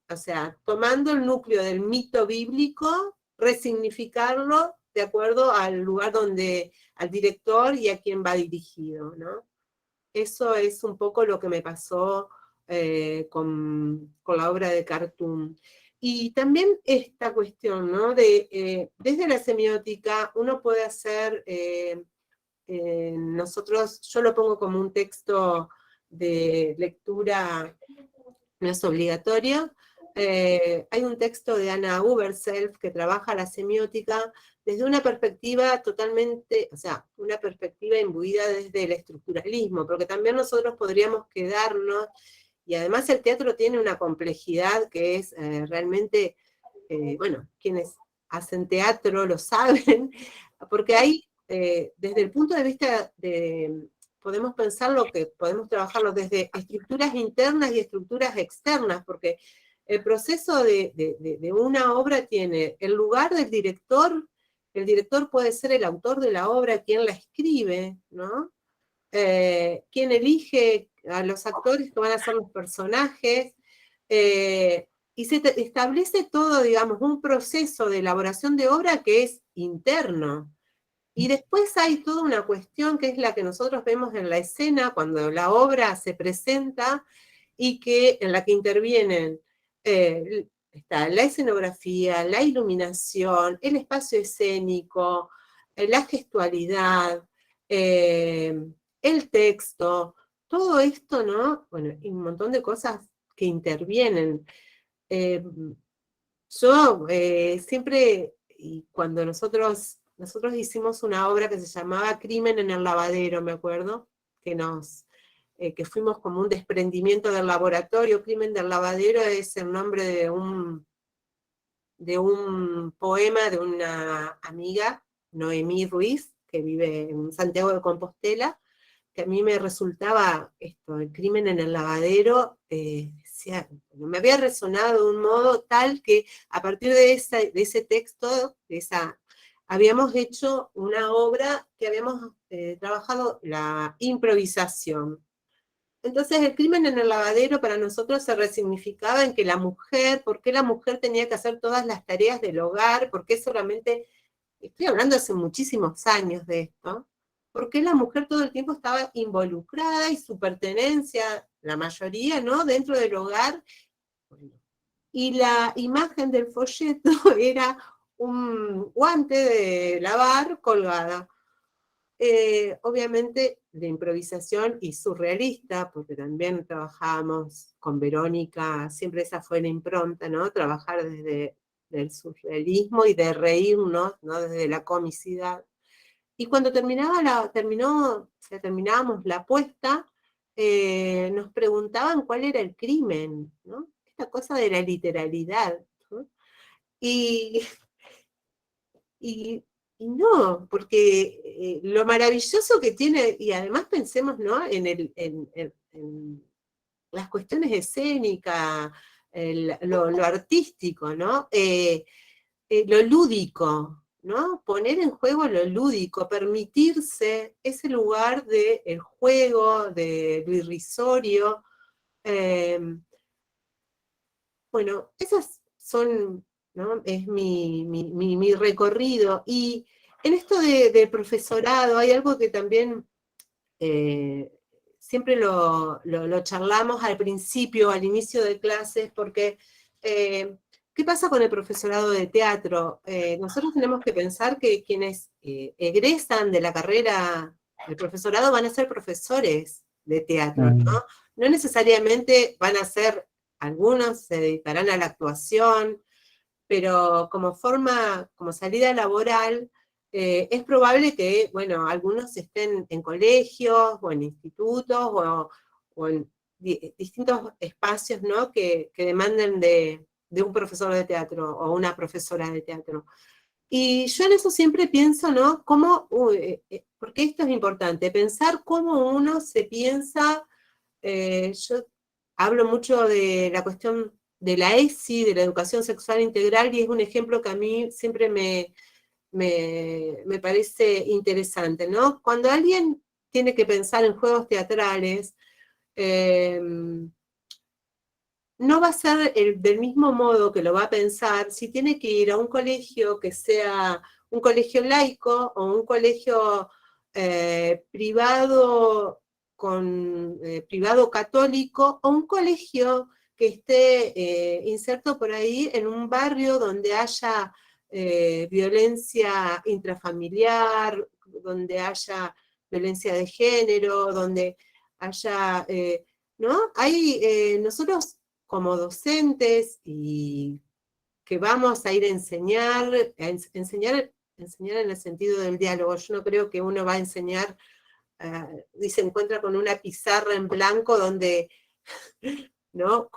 o sea, tomando el núcleo del mito bíblico, resignificarlo de acuerdo al lugar donde, al director y a quien va dirigido, ¿no? Eso es un poco lo que me pasó con la obra de Cartoon. Y también esta cuestión, ¿no?, de desde la semiótica uno puede hacer, yo lo pongo como un texto de lectura, no es obligatorio. Hay un texto de Anna Uberself que trabaja la semiótica desde una perspectiva totalmente, o sea, una perspectiva imbuida desde el estructuralismo, porque también nosotros podríamos quedarnos, y además el teatro tiene una complejidad que es realmente, bueno, quienes hacen teatro lo saben, porque hay, desde el punto de vista podemos pensarlo, que podemos trabajarlo desde estructuras internas y estructuras externas, porque el proceso de una obra tiene el lugar del director. El director puede ser el autor de la obra, quien la escribe, ¿no? Quien elige a los actores que van a ser los personajes, y se establece todo, digamos, un proceso de elaboración de obra que es interno. Y después hay toda una cuestión que es la que nosotros vemos en la escena, cuando la obra se presenta, y en la que intervienen está la escenografía, la iluminación, el espacio escénico, la gestualidad, el texto, todo esto, ¿no? Bueno, y un montón de cosas que intervienen. Yo siempre, y cuando nosotros hicimos una obra que se llamaba Crimen en el Lavadero, me acuerdo, que fuimos como un desprendimiento del laboratorio. Crimen del Lavadero es el nombre de un poema de una amiga, Noemí Ruiz, que vive en Santiago de Compostela, que a mí me resultaba esto, el crimen en el lavadero, me había resonado de un modo tal que a partir de ese texto, habíamos hecho una obra que habíamos trabajado la improvisación. Entonces el crimen en el lavadero para nosotros se resignificaba en que la mujer, ¿por qué la mujer tenía que hacer todas las tareas del hogar? ¿Por qué solamente, estoy hablando hace muchísimos años de esto, por qué la mujer todo el tiempo estaba involucrada y su pertenencia, la mayoría, ¿no?, dentro del hogar? Y la imagen del folleto era un guante de lavar colgada. Obviamente de improvisación y surrealista, porque también trabajábamos con Verónica, siempre esa fue la impronta, ¿no? Trabajar desde el surrealismo y de reírnos, ¿no?, desde la comicidad. Y cuando terminábamos la apuesta, nos preguntaban cuál era el crimen, ¿no? Esta cosa de la literalidad, ¿no? Y, y no, porque lo maravilloso que tiene, y además pensemos, ¿no? En las cuestiones escénicas, lo artístico, ¿no? Lo lúdico, ¿no? Poner en juego lo lúdico, permitirse ese lugar del juego, de lo irrisorio. Bueno, esas son, ¿no? Es mi recorrido. Y en esto de profesorado hay algo que también siempre lo charlamos al principio, al inicio de clases, porque ¿qué pasa con el profesorado de teatro? Nosotros tenemos que pensar que quienes egresan de la carrera del profesorado van a ser profesores de teatro, ¿no? No necesariamente van a ser, algunos se dedicarán a la actuación, pero como salida laboral, es probable que, bueno, algunos estén en colegios o en institutos o en distintos espacios, ¿no? que demanden de un profesor de teatro o una profesora de teatro. Y yo en eso siempre pienso, ¿no? Porque esto es importante, pensar cómo uno se piensa. Yo hablo mucho de la cuestión de la ESI, de la educación sexual integral, y es un ejemplo que a mí siempre me parece interesante, ¿no? Cuando alguien tiene que pensar en juegos teatrales, no va a ser del mismo modo que lo va a pensar si tiene que ir a un colegio que sea un colegio laico o un colegio privado privado católico, o un colegio que esté inserto por ahí en un barrio donde haya violencia intrafamiliar, donde haya violencia de género, donde haya, ¿no? Nosotros como docentes y que vamos a ir a enseñar en el sentido del diálogo. Yo no creo que uno va a enseñar y se encuentra con una pizarra en blanco donde, ¿no?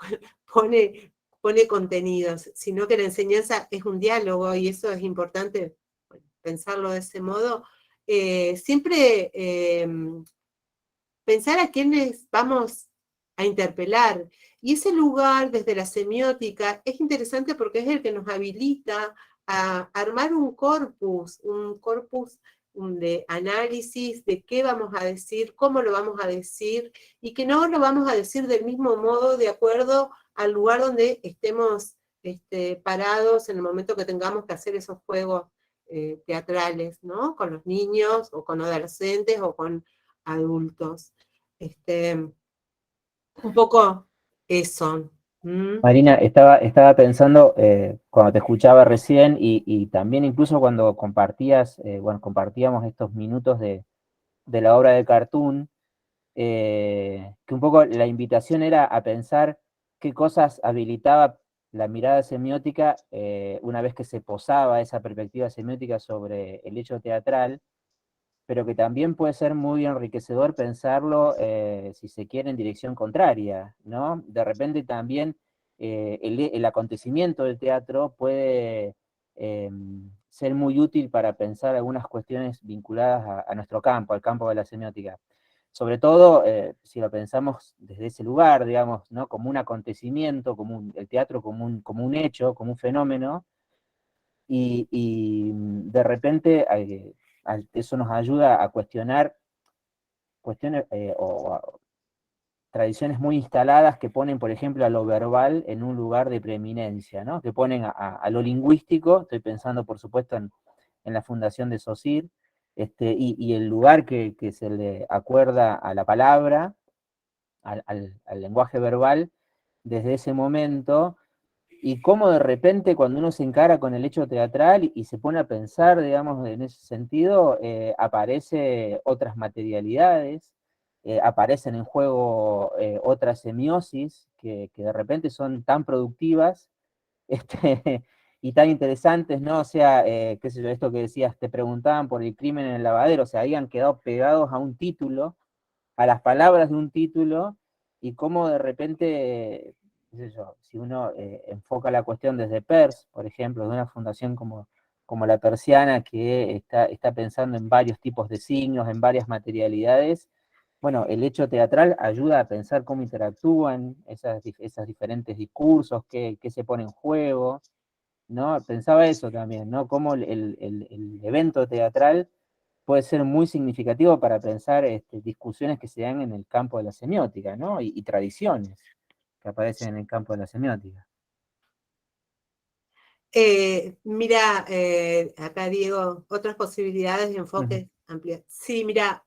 pone contenidos, sino que la enseñanza es un diálogo, y eso es importante pensarlo de ese modo. Siempre pensar a quiénes vamos a interpelar. Y ese lugar, desde la semiótica, es interesante porque es el que nos habilita a armar un corpus de análisis de qué vamos a decir, cómo lo vamos a decir, y que no lo vamos a decir del mismo modo de acuerdo al lugar donde estemos parados en el momento que tengamos que hacer esos juegos teatrales, ¿no? Con los niños, o con adolescentes, o con adultos. Un poco eso. Marina, estaba pensando cuando te escuchaba recién y también incluso cuando compartíamos estos minutos de la obra de Cartoon, que un poco la invitación era a pensar qué cosas habilitaba la mirada semiótica una vez que se posaba esa perspectiva semiótica sobre el hecho teatral, pero que también puede ser muy enriquecedor pensarlo, si se quiere, en dirección contraria, ¿no? De repente también el acontecimiento del teatro puede ser muy útil para pensar algunas cuestiones vinculadas a nuestro campo, al campo de la semiótica. Sobre todo, si lo pensamos desde ese lugar, digamos, ¿no? Como un acontecimiento, el teatro como un hecho, como un fenómeno, y de repente eso nos ayuda a cuestionar cuestiones o tradiciones muy instaladas que ponen, por ejemplo, a lo verbal en un lugar de preeminencia, ¿no? Que ponen a lo lingüístico, estoy pensando, por supuesto, en la fundación de Saussure, y el lugar que se le acuerda a la palabra, al lenguaje verbal, desde ese momento, y cómo de repente cuando uno se encara con el hecho teatral y se pone a pensar, digamos, en ese sentido, aparece otras materialidades, aparecen en juego otras semiosis que de repente son tan productivas, tan interesantes, ¿no? O sea, qué sé yo, esto que decías, te preguntaban por el crimen en el lavadero, o sea, habían quedado pegados a un título, a las palabras de un título, y cómo de repente, qué sé yo, si uno enfoca la cuestión desde PERS, por ejemplo, de una fundación como la Persiana, que está pensando en varios tipos de signos, en varias materialidades, bueno, el hecho teatral ayuda a pensar cómo interactúan esas diferentes discursos, qué se pone en juego, ¿no? Pensaba eso también, ¿no? Cómo el evento teatral puede ser muy significativo para pensar discusiones que se dan en el campo de la semiótica, ¿no? Y tradiciones que aparecen en el campo de la semiótica. Mira, acá Diego, otras posibilidades de enfoque amplias. Sí, mira,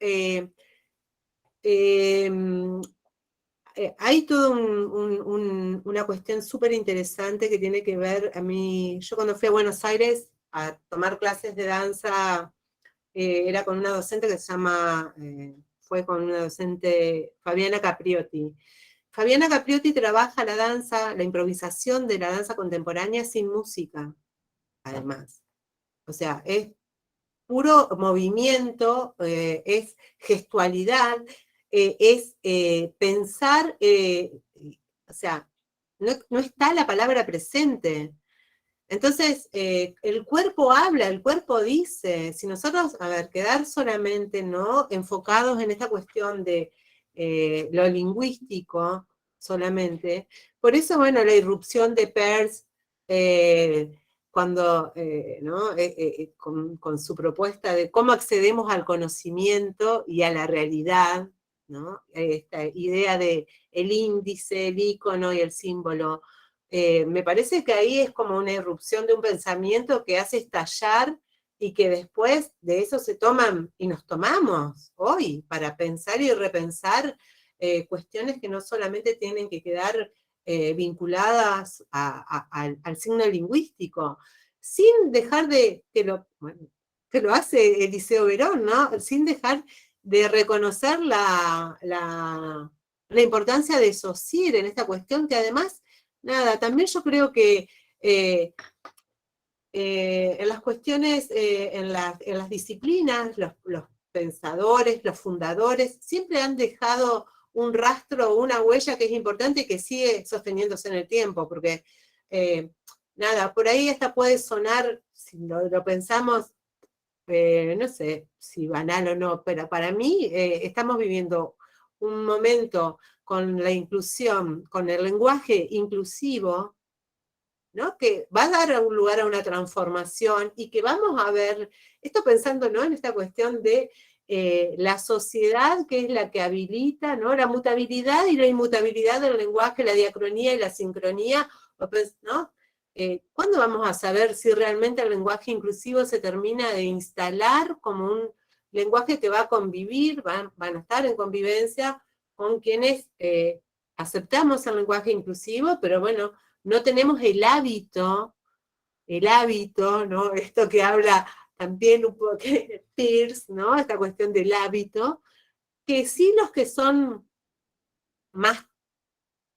hay toda una cuestión súper interesante que tiene que ver, yo cuando fui a Buenos Aires a tomar clases de danza, era con una docente que fue con una docente, Fabiana Capriotti. Fabiana Capriotti trabaja la danza, la improvisación de la danza contemporánea sin música, además. O sea, es puro movimiento, es gestualidad, es pensar, o sea, no está la palabra presente. Entonces, el cuerpo habla, el cuerpo dice. Si nosotros, a ver, quedar solamente, ¿no?, enfocados en esta cuestión de lo lingüístico solamente, por eso, bueno, la irrupción de Peirce, cuando, ¿no?, con su propuesta de cómo accedemos al conocimiento y a la realidad, ¿no?, esta idea de el índice, el ícono y el símbolo. Me parece que ahí es como una irrupción de un pensamiento que hace estallar y que después de eso se toman y nos tomamos hoy para pensar y repensar cuestiones que no solamente tienen que quedar vinculadas al signo lingüístico, sin dejar que lo hace Eliseo Verón, ¿no? Sin dejar de reconocer la importancia de Saussure en esta cuestión, que además, nada, también yo creo que en las cuestiones, en las disciplinas, los pensadores, los fundadores, siempre han dejado un rastro, una huella que es importante y que sigue sosteniéndose en el tiempo, porque, nada, por ahí esta puede sonar, si lo pensamos, no sé si banal o no, pero para mí estamos viviendo un momento con la inclusión, con el lenguaje inclusivo, ¿no?, que va a dar un lugar a una transformación y que vamos a ver, esto pensando, ¿no?, en esta cuestión de la sociedad, que es la que habilita, ¿no?, la mutabilidad y la inmutabilidad del lenguaje, la diacronía y la sincronía, ¿no? ¿Cuándo vamos a saber si realmente el lenguaje inclusivo se termina de instalar como un lenguaje que va a convivir, van a estar en convivencia con quienes aceptamos el lenguaje inclusivo, pero bueno, no tenemos el hábito, ¿no? Esto que habla también un poco Peirce, ¿no? Esta cuestión del hábito, que sí los que son más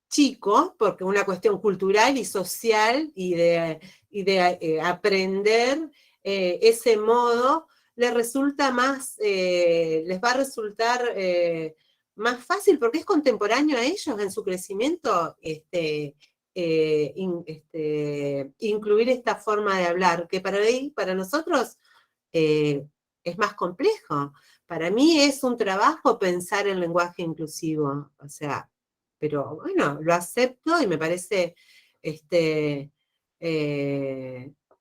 chicos, porque una cuestión cultural y social y de aprender ese modo, les va a resultar más fácil, porque es contemporáneo a ellos en su crecimiento, incluir esta forma de hablar, que para nosotros es más complejo. Para mí es un trabajo pensar el lenguaje inclusivo, o sea, pero bueno, lo acepto y me parece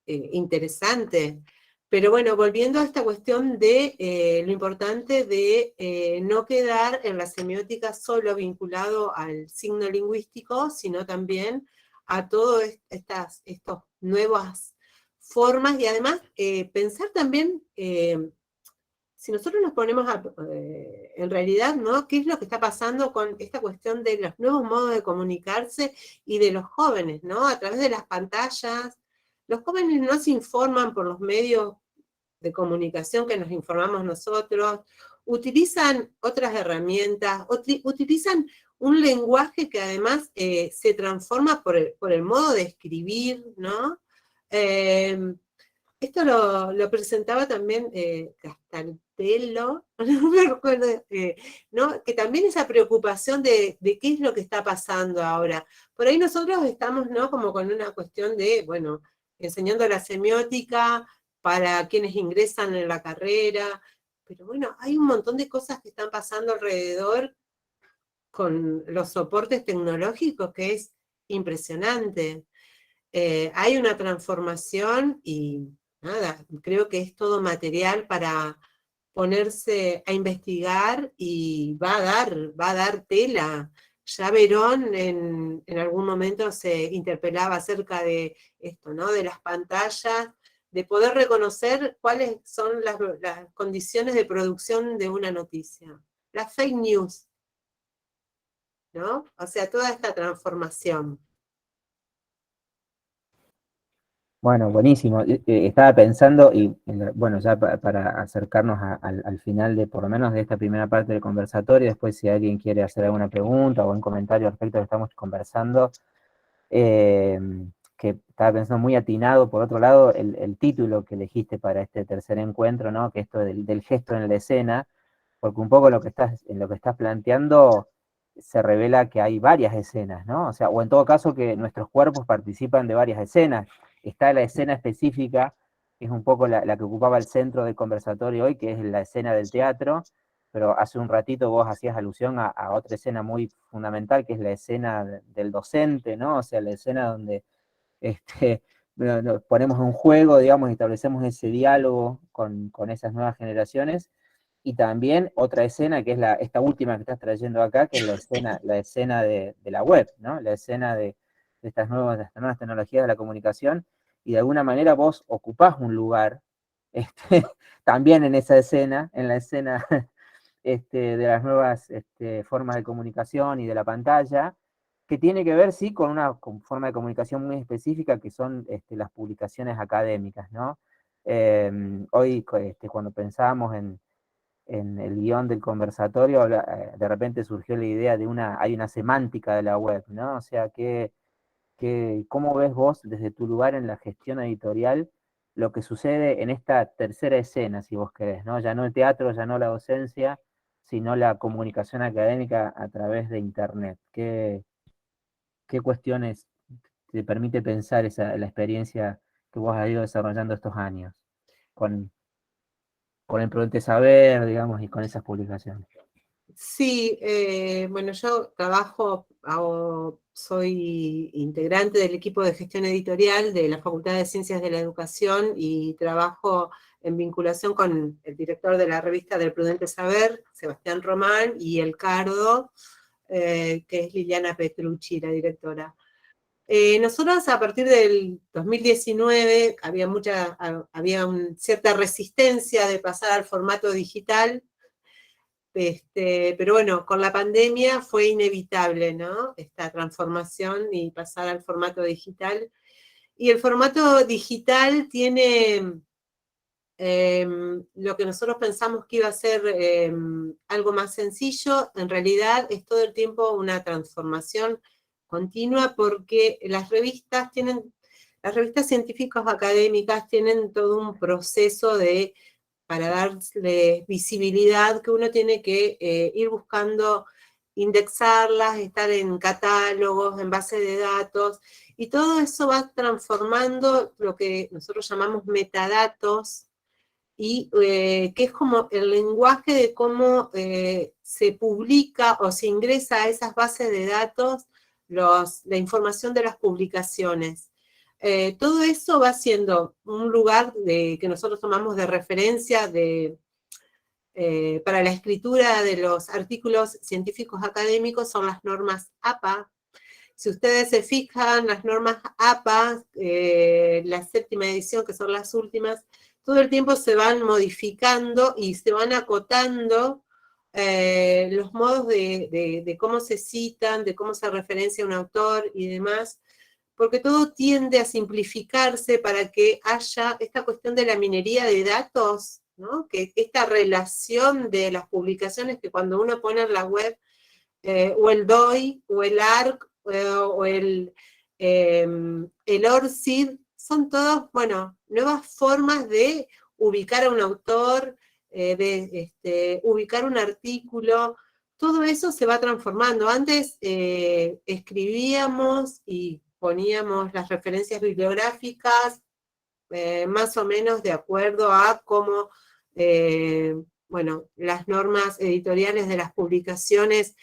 interesante. Pero bueno, volviendo a esta cuestión de lo importante de no quedar en la semiótica solo vinculado al signo lingüístico, sino también a todas estas nuevas formas y además pensar también, si nosotros nos ponemos en realidad, ¿no?, qué es lo que está pasando con esta cuestión de los nuevos modos de comunicarse y de los jóvenes, ¿no?, a través de las pantallas. Los jóvenes no se informan por los medios de comunicación que nos informamos nosotros, utilizan otras herramientas, utilizan un lenguaje que además se transforma por el modo de escribir, ¿no? Esto lo presentaba también Castaldello, no me recuerdo, ¿no? Que también esa preocupación de qué es lo que está pasando ahora. Por ahí nosotros estamos, ¿no? Como con una cuestión de, bueno, enseñando la semiótica para quienes ingresan en la carrera, pero bueno, hay un montón de cosas que están pasando alrededor con los soportes tecnológicos que es impresionante. Hay una transformación y nada, creo que es todo material para ponerse a investigar y va a dar tela. Ya Verón en algún momento se interpelaba acerca de esto, ¿no? De las pantallas, de poder reconocer cuáles son las condiciones de producción de una noticia. Las fake news, ¿no? O sea, toda esta transformación. Bueno, buenísimo. Estaba pensando, y bueno, ya para acercarnos al final de por lo menos de esta primera parte del conversatorio, después si alguien quiere hacer alguna pregunta o un comentario respecto a lo que estamos conversando, que estaba pensando muy atinado, por otro lado, el título que elegiste para este tercer encuentro, ¿no? Que esto del gesto en la escena, porque un poco en lo que estás planteando se revela que hay varias escenas, ¿no? O sea, o en todo caso que nuestros cuerpos participan de varias escenas. Está la escena específica, que es un poco la que ocupaba el centro del conversatorio hoy, que es la escena del teatro, pero hace un ratito vos hacías alusión a otra escena muy fundamental, que es la escena del docente, ¿no? O sea, la escena donde nos ponemos en juego, digamos, y establecemos ese diálogo con esas nuevas generaciones. Y también otra escena, que es esta última que estás trayendo acá, que es la escena de la web, ¿no? La escena de estas nuevas tecnologías de la comunicación, y de alguna manera vos ocupás un lugar también en esa escena, en la escena de las nuevas formas de comunicación y de la pantalla, que tiene que ver, sí, con una forma de comunicación muy específica, que son las publicaciones académicas, ¿no? Hoy, cuando pensábamos en el guión del conversatorio, de repente surgió la idea de hay una semántica de la web, ¿no? O sea, ¿cómo ves vos desde tu lugar en la gestión editorial lo que sucede en esta tercera escena, si vos querés, ¿no? Ya no el teatro, ya no la docencia, sino la comunicación académica a través de Internet. ¿Qué cuestiones te permite pensar la experiencia que vos has ido desarrollando estos años con el Prudente Saber, digamos, y con esas publicaciones? Sí, bueno, yo soy integrante del equipo de gestión editorial de la Facultad de Ciencias de la Educación y trabajo en vinculación con el director de la revista del Prudente Saber, Sebastián Román, y el Cardo, que es Liliana Petrucci, la directora. Nosotros a partir del 2019 había cierta resistencia de pasar al formato digital, pero bueno, con la pandemia fue inevitable, ¿no? Esta transformación y pasar al formato digital. Y el formato digital tiene lo que nosotros pensamos que iba a ser algo más sencillo, en realidad es todo el tiempo una transformación continua, porque las revistas científicas académicas tienen todo un proceso para darle visibilidad, que uno tiene que ir buscando indexarlas, estar en catálogos, en base de datos, y todo eso va transformando lo que nosotros llamamos metadatos, y que es como el lenguaje de cómo se publica o se ingresa a esas bases de datos la información de las publicaciones. Todo eso va siendo un lugar que nosotros tomamos de referencia para la escritura de los artículos científicos académicos, son las normas APA. Si ustedes se fijan, las normas APA, la 7ª edición, que son las últimas, todo el tiempo se van modificando y se van acotando los modos de cómo se citan, de cómo se referencia un autor y demás, porque todo tiende a simplificarse para que haya esta cuestión de la minería de datos, ¿no? Que esta relación de las publicaciones, que cuando uno pone en la web, o el DOI, o el ARC, o el ORCID, son todos, bueno, nuevas formas de ubicar a un autor, ubicar un artículo. Todo eso se va transformando. Antes escribíamos y poníamos las referencias bibliográficas más o menos de acuerdo a cómo, bueno, las normas editoriales de las publicaciones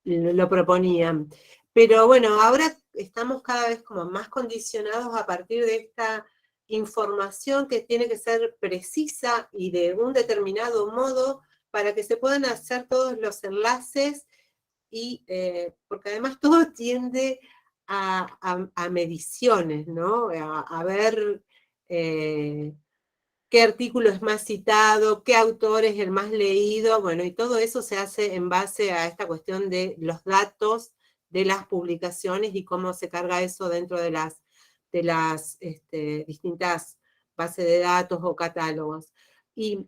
lo proponían. Pero bueno, ahora estamos cada vez como más condicionados a partir de esta información que tiene que ser precisa y de un determinado modo para que se puedan hacer todos los enlaces y porque además todo tiende a mediciones, ¿no? A ver qué artículo es más citado, qué autor es el más leído, bueno, y todo eso se hace en base a esta cuestión de los datos de las publicaciones y cómo se carga eso dentro de las distintas bases de datos o catálogos. Y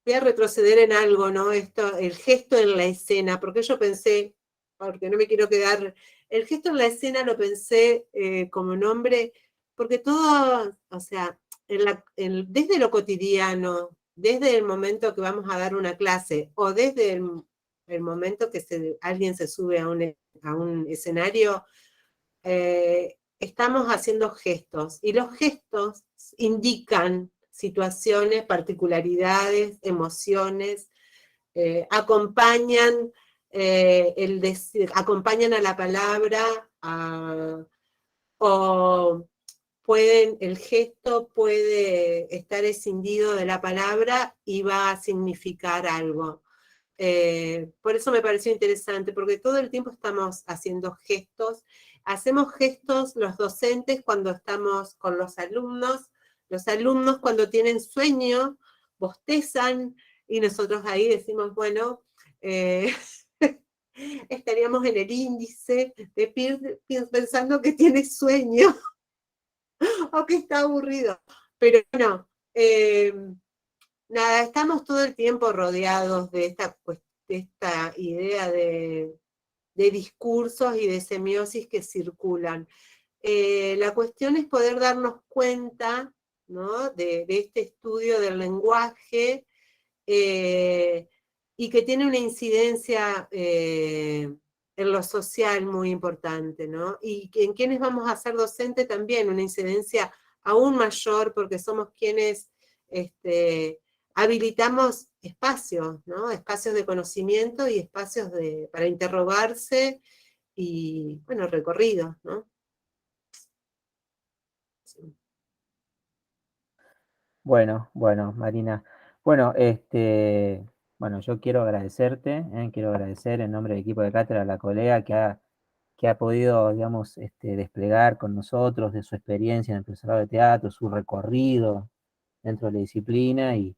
voy a retroceder en algo, ¿no? Esto, el gesto en la escena, porque yo pensé, porque no me quiero quedar, el gesto en la escena lo pensé como nombre, porque todo, o sea, desde lo cotidiano, desde el momento que vamos a dar una clase, o desde el momento que alguien se sube a un escenario, estamos haciendo gestos, y los gestos indican situaciones, particularidades, emociones, acompañan, acompañan a la palabra, o el gesto puede estar escindido de la palabra y va a significar algo. Por eso me pareció interesante, porque todo el tiempo estamos haciendo gestos. Hacemos gestos los docentes cuando estamos con los alumnos cuando tienen sueño, bostezan, y nosotros ahí decimos, bueno, estaríamos en el índice de Peirce pensando que tiene sueño o que está aburrido. Pero no, nada, estamos todo el tiempo rodeados de esta idea de discursos y de semiosis que circulan. La cuestión es poder darnos cuenta, ¿no?, de este estudio del lenguaje y que tiene una incidencia en lo social muy importante, ¿no? Y en quienes vamos a ser docentes también una incidencia aún mayor, porque somos quienes habilitamos espacios, ¿no? Espacios de conocimiento y espacios para interrogarse y, bueno, recorridos, ¿no? Sí. Bueno, Marina. Bueno, bueno, yo quiero agradecerte, quiero agradecer en nombre del equipo de cátedra a la colega que ha podido, digamos, desplegar con nosotros de su experiencia en el profesorado de teatro, su recorrido dentro de la disciplina y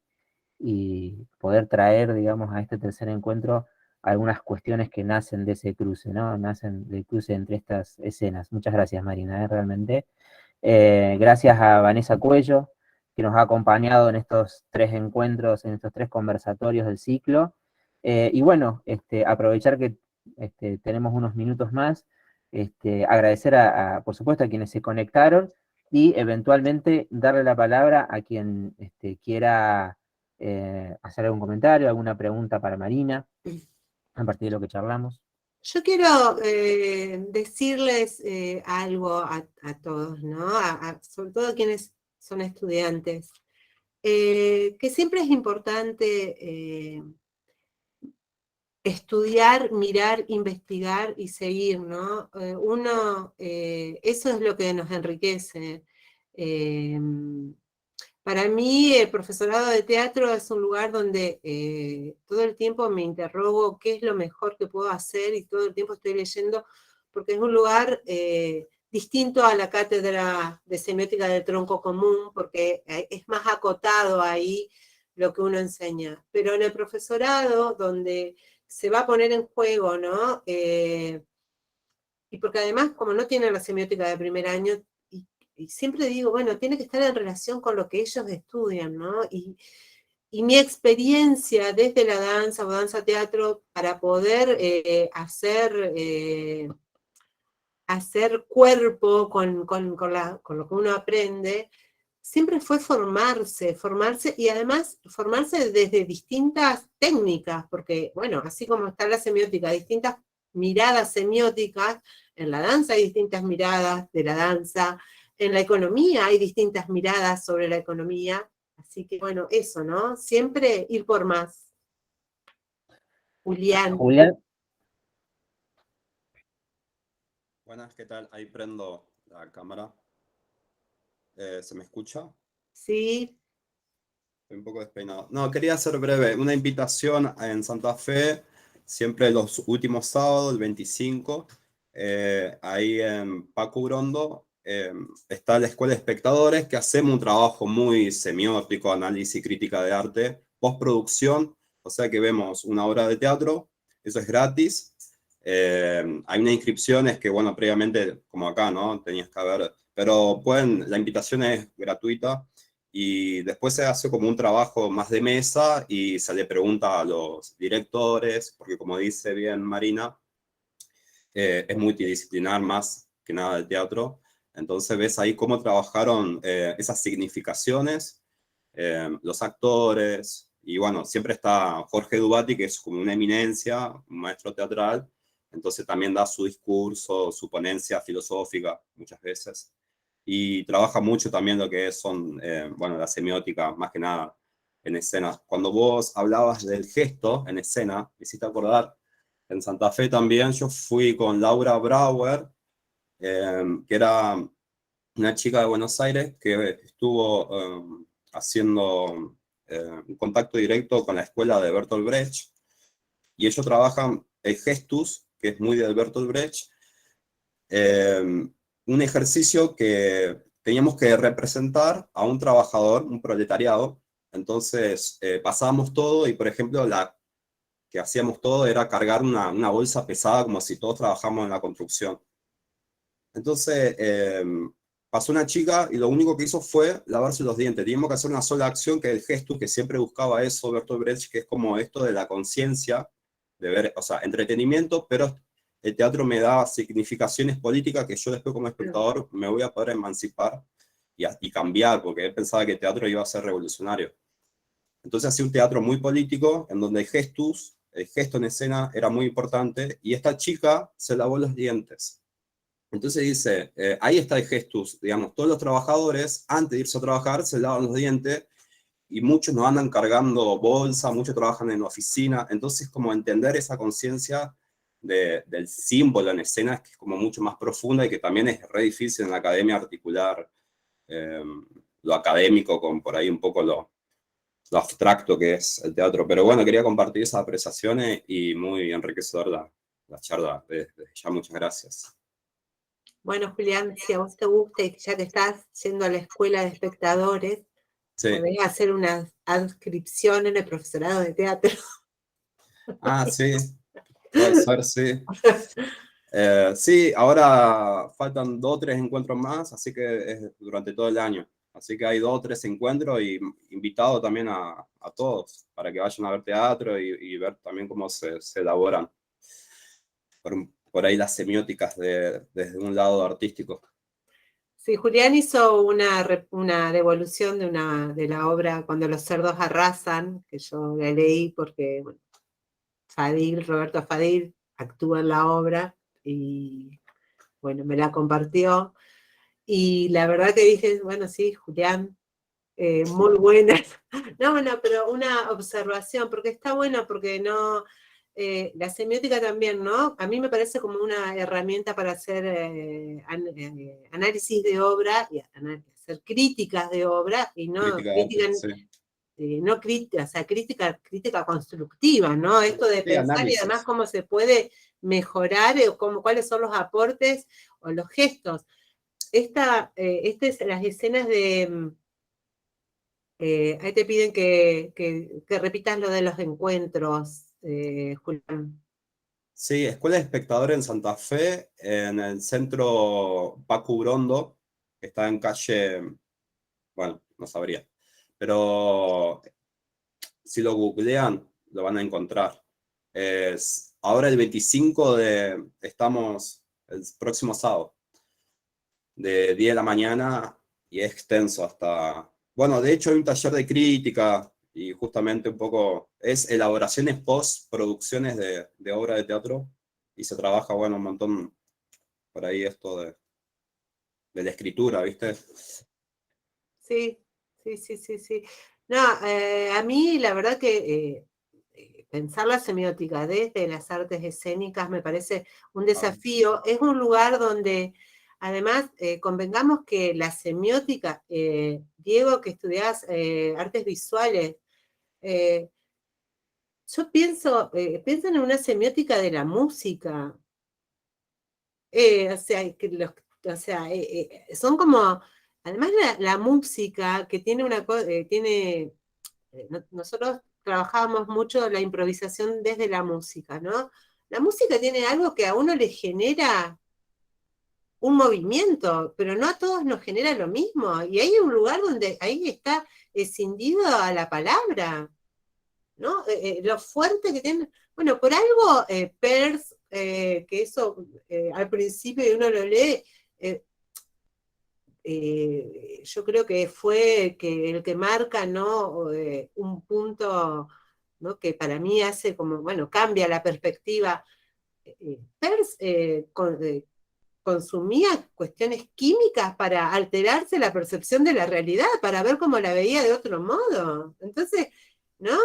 poder traer, digamos, a este tercer encuentro algunas cuestiones que nacen de ese cruce, ¿no? Nacen del cruce entre estas escenas. Muchas gracias, Marina, realmente. Gracias a Vanessa Cuello, que nos ha acompañado en estos 3 encuentros, en estos 3 conversatorios del ciclo. Y bueno, aprovechar que tenemos unos minutos más, agradecer por supuesto, a quienes se conectaron y eventualmente darle la palabra a quien quiera hacer algún comentario, alguna pregunta para Marina, a partir de lo que charlamos. Yo quiero decirles algo a todos, ¿no? Sobre todo a quienes son estudiantes, que siempre es importante estudiar, mirar, investigar y seguir, ¿no? Eso es lo que nos enriquece. Para mí, el profesorado de teatro es un lugar donde todo el tiempo me interrogo qué es lo mejor que puedo hacer y todo el tiempo estoy leyendo, porque es un lugar distinto a la cátedra de semiótica del tronco común, porque es más acotado ahí lo que uno enseña. Pero en el profesorado, donde se va a poner en juego, ¿no? Y porque además, como no tienen la semiótica de primer año, y siempre digo, bueno, tiene que estar en relación con lo que ellos estudian, ¿no? Y mi experiencia desde la danza o danza-teatro para poder hacer hacer cuerpo con lo que uno aprende, siempre fue formarse y además formarse desde distintas técnicas, porque, bueno, así como está la semiótica, distintas miradas semióticas, en la danza hay distintas miradas de la danza, en la economía hay distintas miradas sobre la economía, así que, bueno, eso, ¿no? Siempre ir por más. Julián. Julián, Buenas, ¿qué tal? Ahí prendo la cámara. ¿Se me escucha? Sí, Estoy un poco despeinado. No, quería ser breve. Una invitación en Santa Fe, siempre los últimos sábados, el 25, ahí en Paco Urondo, está la Escuela de Espectadores, que hacemos un trabajo muy semiótico, análisis y crítica de arte, postproducción, o sea que vemos una obra de teatro, eso es gratis. Hay unas inscripciones que, bueno, previamente, como acá, ¿no? Tenías que haber, pero la invitación es gratuita. Y después se hace como un trabajo más de mesa y se le pregunta a los directores, porque como dice bien Marina, es multidisciplinar más que nada del teatro. Entonces ves ahí cómo trabajaron esas significaciones, los actores, y bueno, siempre está Jorge Dubati, que es como una eminencia, un maestro teatral, entonces también da su discurso, su ponencia filosófica muchas veces y trabaja mucho también lo que son, bueno, la semiótica, más que nada, en escena. Cuando vos hablabas del gesto en escena, me hiciste acordar, en Santa Fe también yo fui con Laura Brauer, que era una chica de Buenos Aires que estuvo haciendo un contacto directo con la escuela de Bertolt Brecht, y ellos trabajan el gestus, que es muy de Bertolt Brecht, un ejercicio que teníamos que representar a un trabajador, un proletariado. Entonces pasábamos todo y, por ejemplo, que hacíamos todo era cargar una bolsa pesada como si todos trabajamos en la construcción. Entonces pasó una chica y lo único que hizo fue lavarse los dientes. Teníamos que hacer una sola acción, que es el gesto, que siempre buscaba eso Bertolt Brecht, que es como esto de la conciencia, de ver, o sea, entretenimiento, pero el teatro me da significaciones políticas que yo después como espectador me voy a poder emancipar y cambiar, porque él pensaba que el teatro iba a ser revolucionario. Entonces hacía un teatro muy político, en donde el gesto en escena era muy importante, y esta chica se lavó los dientes. Entonces dice, ahí está el gestus, digamos, todos los trabajadores, antes de irse a trabajar, se lavan los dientes, y muchos no andan cargando bolsa, muchos trabajan en oficina, entonces como entender esa conciencia del símbolo en escenas, que es como mucho más profunda y que también es re difícil en la academia articular lo académico con por ahí un poco lo abstracto que es el teatro. Pero bueno, quería compartir esas apreciaciones y muy enriquecedor la charla. Desde ya, muchas gracias. bueno, Julián, si a vos te gusta y ya que estás yendo a la escuela de espectadores, Sí. podés hacer una adscripción en el profesorado de teatro. Ah, sí, puede ser, sí. Sí, ahora faltan 2 o 3 encuentros más, así que es durante todo el año. Así que hay 2 o 3 encuentros y invitado también a todos para que vayan a ver teatro y ver también cómo se elaboran por ahí las semióticas desde un lado artístico. Sí, Julián hizo una devolución de la obra Cuando los cerdos arrasan, que yo la leí porque bueno, Roberto Fadil actúa en la obra y bueno, me la compartió. Y la verdad que dije, bueno, sí, Julián, muy buena. No, pero una observación, porque está buena, porque no, la semiótica también, ¿no? A mí me parece como una herramienta para hacer análisis de obra y hacer críticas de obra y no crítica, o sea, crítica constructiva, ¿no? Esto de pensar análisis. Y además cómo se puede mejorar, cuáles son los aportes o los gestos. Esta es las escenas de... ahí te piden que repitas lo de los encuentros, Julián. Sí, Escuela de Espectadores en Santa Fe, en el centro Paco Urondo, que está en calle, bueno, no sabría, pero si lo googlean, lo van a encontrar. Ahora el 25 estamos el próximo sábado, de 10 de la mañana, y es extenso hasta... Bueno, de hecho hay un taller de crítica, y justamente un poco es elaboraciones post-producciones de obra de teatro, y se trabaja, bueno, un montón por ahí esto de la escritura, ¿viste? Sí, sí, sí, sí, sí. No, a mí la verdad que pensar la semiótica desde las artes escénicas me parece un desafío. Es un lugar donde, además, convengamos que la semiótica, Diego, que estudiás artes visuales, yo pienso en una semiótica de la música. O sea, son como, además la música que tiene nosotros trabajábamos mucho la improvisación desde la música, ¿no? La música tiene algo que a uno le genera un movimiento, pero no a todos nos genera lo mismo. Y hay un lugar donde ahí está escindido a la palabra, ¿no? Lo fuerte que tiene. Bueno, por algo Peirce, que eso al principio uno lo lee, yo creo que fue el que marca, ¿no? Un punto, ¿no? Que para mí hace como, bueno, cambia la perspectiva. Peirce consumía cuestiones químicas para alterarse la percepción de la realidad, para ver cómo la veía de otro modo. Entonces, ¿no?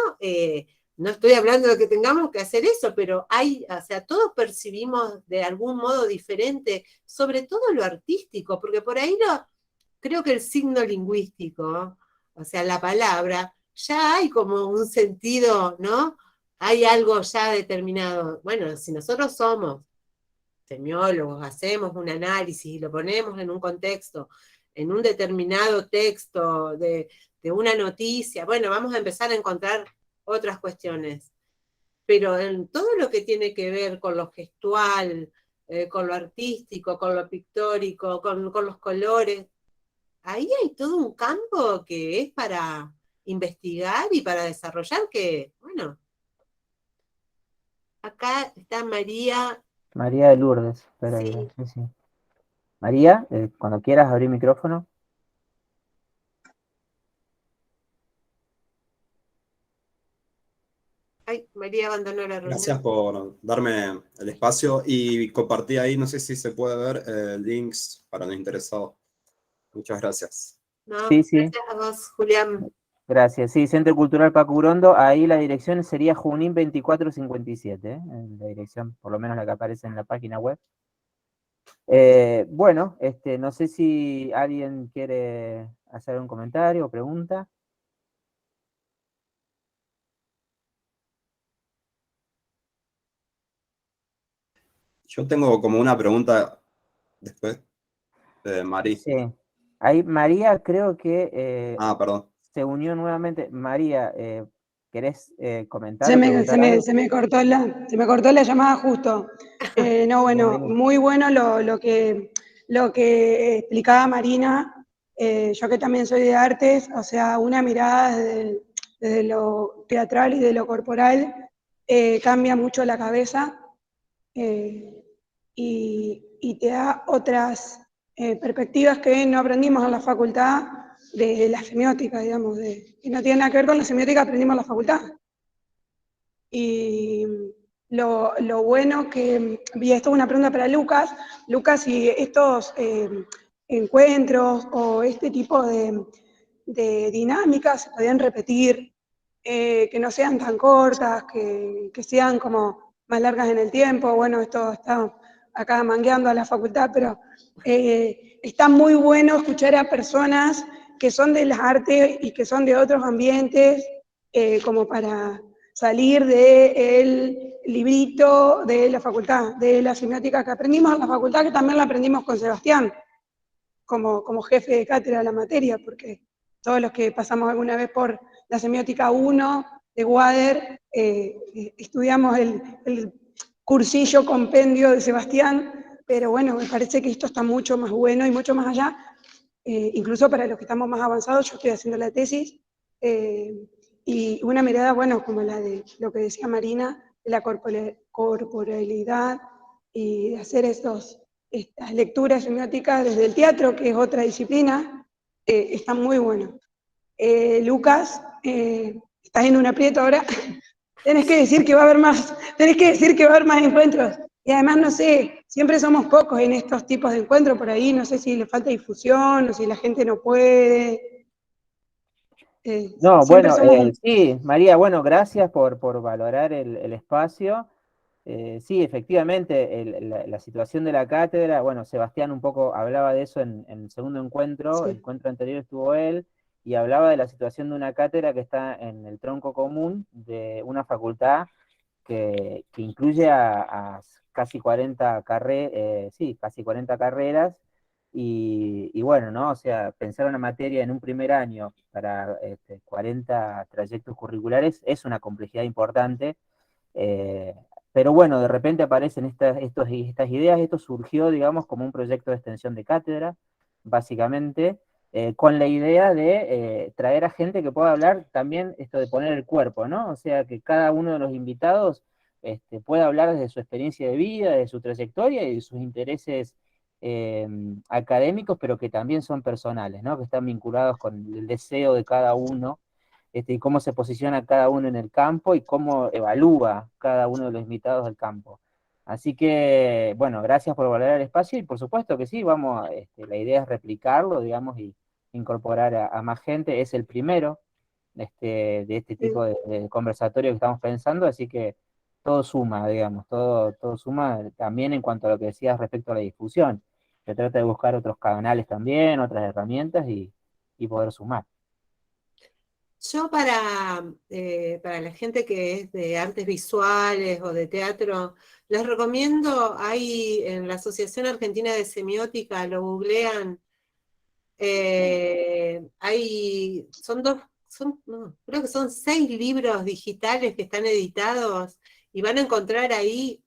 No estoy hablando de que tengamos que hacer eso, pero o sea, todos percibimos de algún modo diferente, sobre todo lo artístico, porque por ahí creo que el signo lingüístico, o sea, la palabra, ya hay como un sentido, ¿no? Hay algo ya determinado. Bueno, si nosotros somos semiólogos, hacemos un análisis y lo ponemos en un contexto, en un determinado texto de una noticia, bueno, vamos a empezar a encontrar otras cuestiones. Pero en todo lo que tiene que ver con lo gestual, con lo artístico, con lo pictórico, con los colores, ahí hay todo un campo que es para investigar y para desarrollar que, bueno, acá está María. María de Lourdes Pereira, Sí. sí, sí. María, cuando quieras abrir micrófono. Ay, María abandonó la Gracias reunión. por darme el espacio y compartí ahí, no sé si se puede ver, links para los interesados. Muchas gracias. No, Sí, sí, gracias a vos, Julián. gracias. Sí, Centro Cultural Paco Urondo, ahí la dirección sería Junín 2457, la dirección, por lo menos la que aparece en la página web. Bueno, no sé si alguien quiere hacer un comentario o pregunta. Yo tengo como una pregunta después de Mari. Sí. Ahí María creo que Perdón. se unió nuevamente. María, ¿querés comentar o preguntar algo? Se me cortó la llamada justo. No, bueno, Muy bien. muy bueno lo que explicaba Marina. Yo que también soy de artes, o sea, una mirada desde lo teatral y de lo corporal cambia mucho la cabeza y te da otras perspectivas que no aprendimos en la facultad de la semiótica, digamos, que no tiene nada que ver con la semiótica que aprendimos en la facultad. Y lo bueno que, y esto es una pregunta para Lucas, si estos encuentros o este tipo de dinámicas se podían repetir, que no sean tan cortas, que sean como más largas en el tiempo. Bueno, esto está acá mangueando a la facultad, pero está muy bueno escuchar a personas que son de las artes y que son de otros ambientes, como para salir del librito de la facultad, de la semiótica que aprendimos en la facultad, que también la aprendimos con Sebastián, como jefe de cátedra de la materia, porque todos los que pasamos alguna vez por la semiótica 1 de Wader, estudiamos el cursillo compendio de Sebastián, pero bueno, me parece que esto está mucho más bueno y mucho más allá, incluso para los que estamos más avanzados. Yo estoy haciendo la tesis, y una mirada, bueno, como la de lo que decía Marina, de la corporalidad y de hacer estos estas lecturas semióticas desde el teatro, que es otra disciplina, está muy bueno. Lucas, estás en un aprieto ahora, tenés que decir que va a haber más, tenés que decir que va a haber más encuentros. Y además, no sé, siempre somos pocos en estos tipos de encuentros por ahí, no sé si le falta difusión o si la gente no puede. No, Siempre bueno, somos sí, María, bueno, gracias por valorar el espacio. Sí, efectivamente, la situación de la cátedra, bueno, Sebastián un poco hablaba de eso en el segundo encuentro, el sí, encuentro anterior estuvo él, y hablaba de la situación de una cátedra que está en el tronco común de una facultad que incluye a casi 40 sí, casi 40 carreras, y bueno, ¿no? O sea, pensar una materia en un primer año para 40 trayectos curriculares es una complejidad importante. eh, pero bueno, de repente aparecen estas ideas, esto surgió, digamos, como un proyecto de extensión de cátedra, básicamente, con la idea de traer a gente que pueda hablar también esto de poner el cuerpo, ¿no? O sea, que cada uno de los invitados pueda hablar desde su experiencia de vida, de su trayectoria y de sus intereses académicos, pero que también son personales, ¿no? Que están vinculados con el deseo de cada uno, y cómo se posiciona cada uno en el campo y cómo evalúa cada uno de los invitados del campo. Así que, bueno, gracias por valorar el espacio y por supuesto que sí, vamos, la idea es replicarlo, digamos, y incorporar a más gente. Es el primero de este tipo sí. de conversatorio que estamos pensando, así que todo suma, digamos, todo suma también en cuanto a lo que decías respecto a la difusión. Se trata de buscar otros canales también, otras herramientas y poder sumar. Yo para la gente que es de artes visuales o de teatro, les recomiendo, hay en la Asociación Argentina de Semiótica, lo googlean, no, creo que son 6 libros digitales que están editados y van a encontrar ahí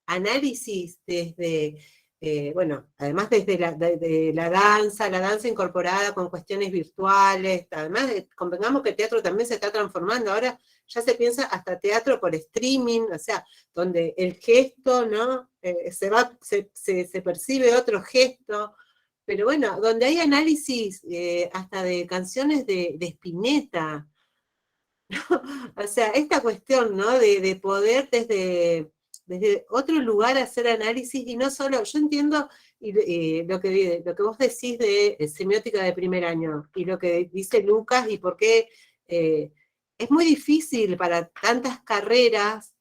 análisis desde, bueno, además desde de la danza incorporada con cuestiones virtuales, además convengamos que el teatro también se está transformando, ahora ya se piensa hasta teatro por streaming, o sea, donde el gesto, ¿no? Se percibe otro gesto, pero bueno, donde hay análisis hasta de canciones de Spinetta. O sea, esta cuestión, ¿no? De poder desde otro lugar hacer análisis y no solo, yo entiendo lo que vos decís de semiótica de primer año y lo que dice Lucas y por qué es muy difícil para tantas carreras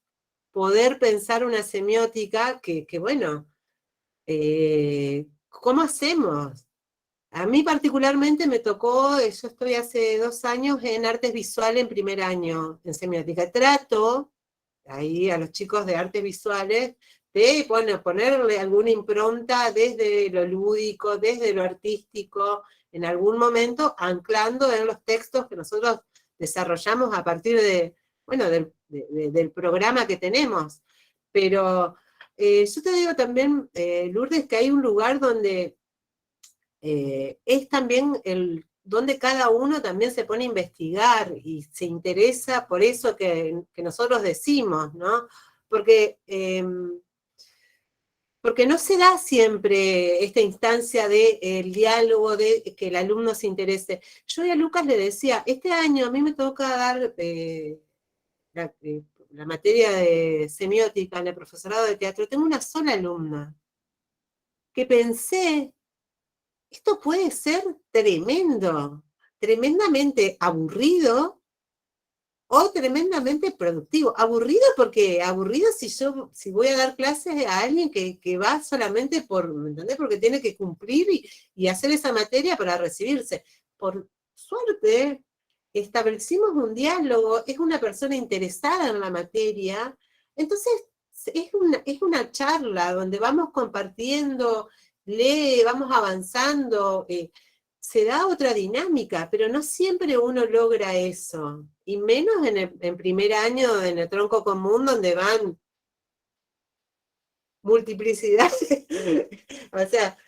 poder pensar una semiótica que bueno, ¿cómo hacemos? A mí particularmente me tocó, yo estoy hace 2 años en artes visuales en primer año, en semiótica. Trato ahí a los chicos de artes visuales de ponerle alguna impronta desde lo lúdico, desde lo artístico, en algún momento anclando en los textos que nosotros desarrollamos a partir de, bueno, del programa que tenemos. Pero yo te digo también, Lourdes, que hay un lugar donde es también donde cada uno también se pone a investigar y se interesa por eso que nosotros decimos, ¿no? Porque, porque no se da siempre esta instancia del diálogo, de que el alumno se interese. Yo a Lucas le decía, este año a mí me toca dar la materia de semiótica en el profesorado de teatro, tengo una sola alumna que pensé, esto puede ser tremendo, tremendamente aburrido o tremendamente productivo. Aburrido porque, aburrido si voy a dar clases a alguien que va solamente ¿me entendés? Porque tiene que cumplir y hacer esa materia para recibirse. Por suerte, establecimos un diálogo, es una persona interesada en la materia, entonces es una charla donde vamos compartiendo, vamos avanzando, se da otra dinámica, pero no siempre uno logra eso, y menos en primer año en el tronco común donde van multiplicidad, o sea,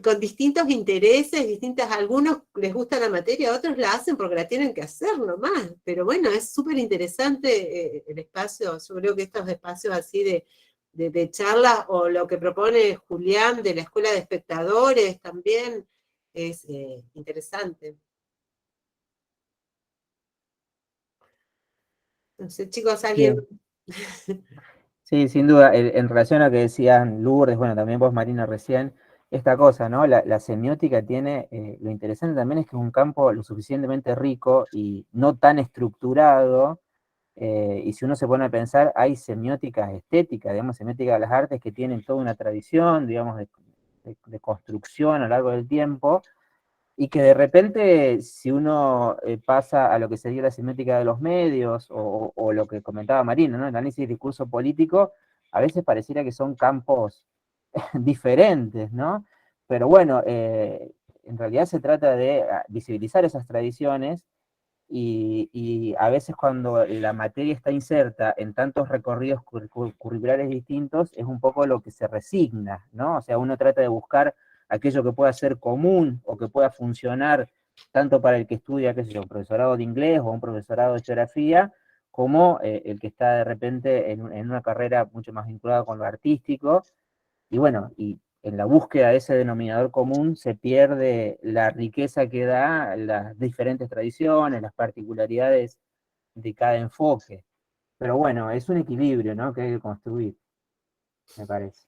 con distintos intereses, algunos les gusta la materia, otros la hacen porque la tienen que hacer nomás, pero bueno, es súper interesante el espacio, yo creo que estos espacios así de charlas, o lo que propone Julián de la Escuela de Espectadores también es interesante. No sé, chicos, ¿alguien? Sí, sin duda, en relación a lo que decían Lourdes, bueno, también vos, Marina, recién, esta cosa, ¿no? La semiótica tiene, lo interesante también es que es un campo lo suficientemente rico y no tan estructurado, y si uno se pone a pensar, hay semióticas estéticas, digamos, semiótica de las artes que tienen toda una tradición, digamos, de construcción a lo largo del tiempo, y que de repente, si uno pasa a lo que sería la semiótica de los medios, o lo que comentaba Marina, ¿no? El análisis de discurso político, a veces pareciera que son campos diferentes, ¿no? Pero bueno, en realidad se trata de visibilizar esas tradiciones, y a veces cuando la materia está inserta en tantos recorridos curriculares distintos, es un poco lo que se resigna, ¿no? O sea, uno trata de buscar aquello que pueda ser común o que pueda funcionar tanto para el que estudia, qué sé yo, un profesorado de inglés o un profesorado de geografía, como el que está de repente en una carrera mucho más vinculada con lo artístico. Y bueno, y en la búsqueda de ese denominador común se pierde la riqueza que da las diferentes tradiciones, las particularidades de cada enfoque. Pero bueno, es un equilibrio, ¿no? Que hay que construir, me parece.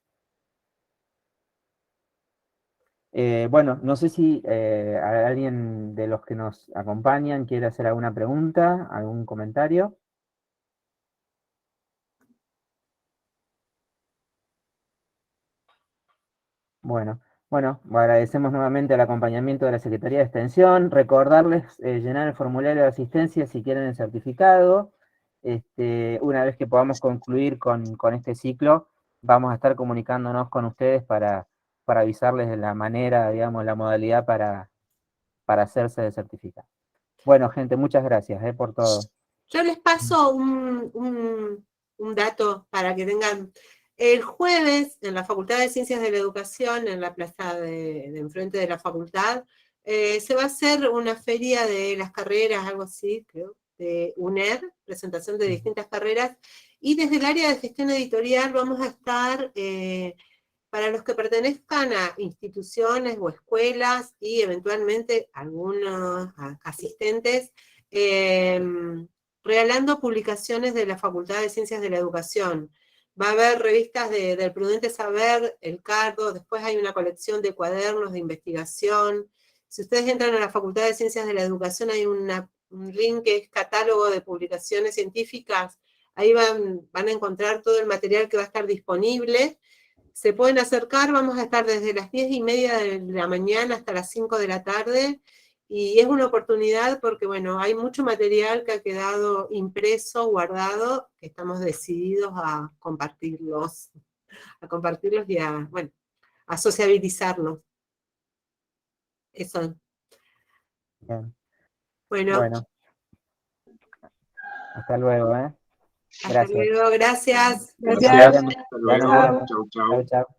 Bueno, no sé si alguien de los que nos acompañan quiere hacer alguna pregunta, algún comentario. Bueno, agradecemos nuevamente el acompañamiento de la Secretaría de Extensión. Recordarles llenar el formulario de asistencia si quieren el certificado. Una vez que podamos concluir con este ciclo, vamos a estar comunicándonos con ustedes para avisarles de la manera, digamos, la modalidad para hacerse de certificado. Bueno, gente, muchas gracias por todo. Yo les paso un dato para que tengan. El jueves, en la Facultad de Ciencias de la Educación, en la plaza de enfrente de la facultad, se va a hacer una feria de las carreras, algo así, creo, de UNED, presentación de distintas carreras, y desde el área de gestión editorial vamos a estar, para los que pertenezcan a instituciones o escuelas y eventualmente algunos asistentes, regalando publicaciones de la Facultad de Ciencias de la Educación. Va a haber revistas del Prudente Saber, El Cardo, después hay una colección de cuadernos de investigación. Si ustedes entran a la Facultad de Ciencias de la Educación, hay un link que es catálogo de publicaciones científicas. Ahí van a encontrar todo el material que va a estar disponible. Se pueden acercar, vamos a estar desde las 10:30 de la mañana hasta las 5 de la tarde, y es una oportunidad porque, bueno, hay mucho material que ha quedado impreso, guardado, que estamos decididos a compartirlos y a sociabilizarlos. Eso. Bien. Bueno, Bueno, hasta luego, hasta Gracias. luego, gracias. Gracias. Chau, chau.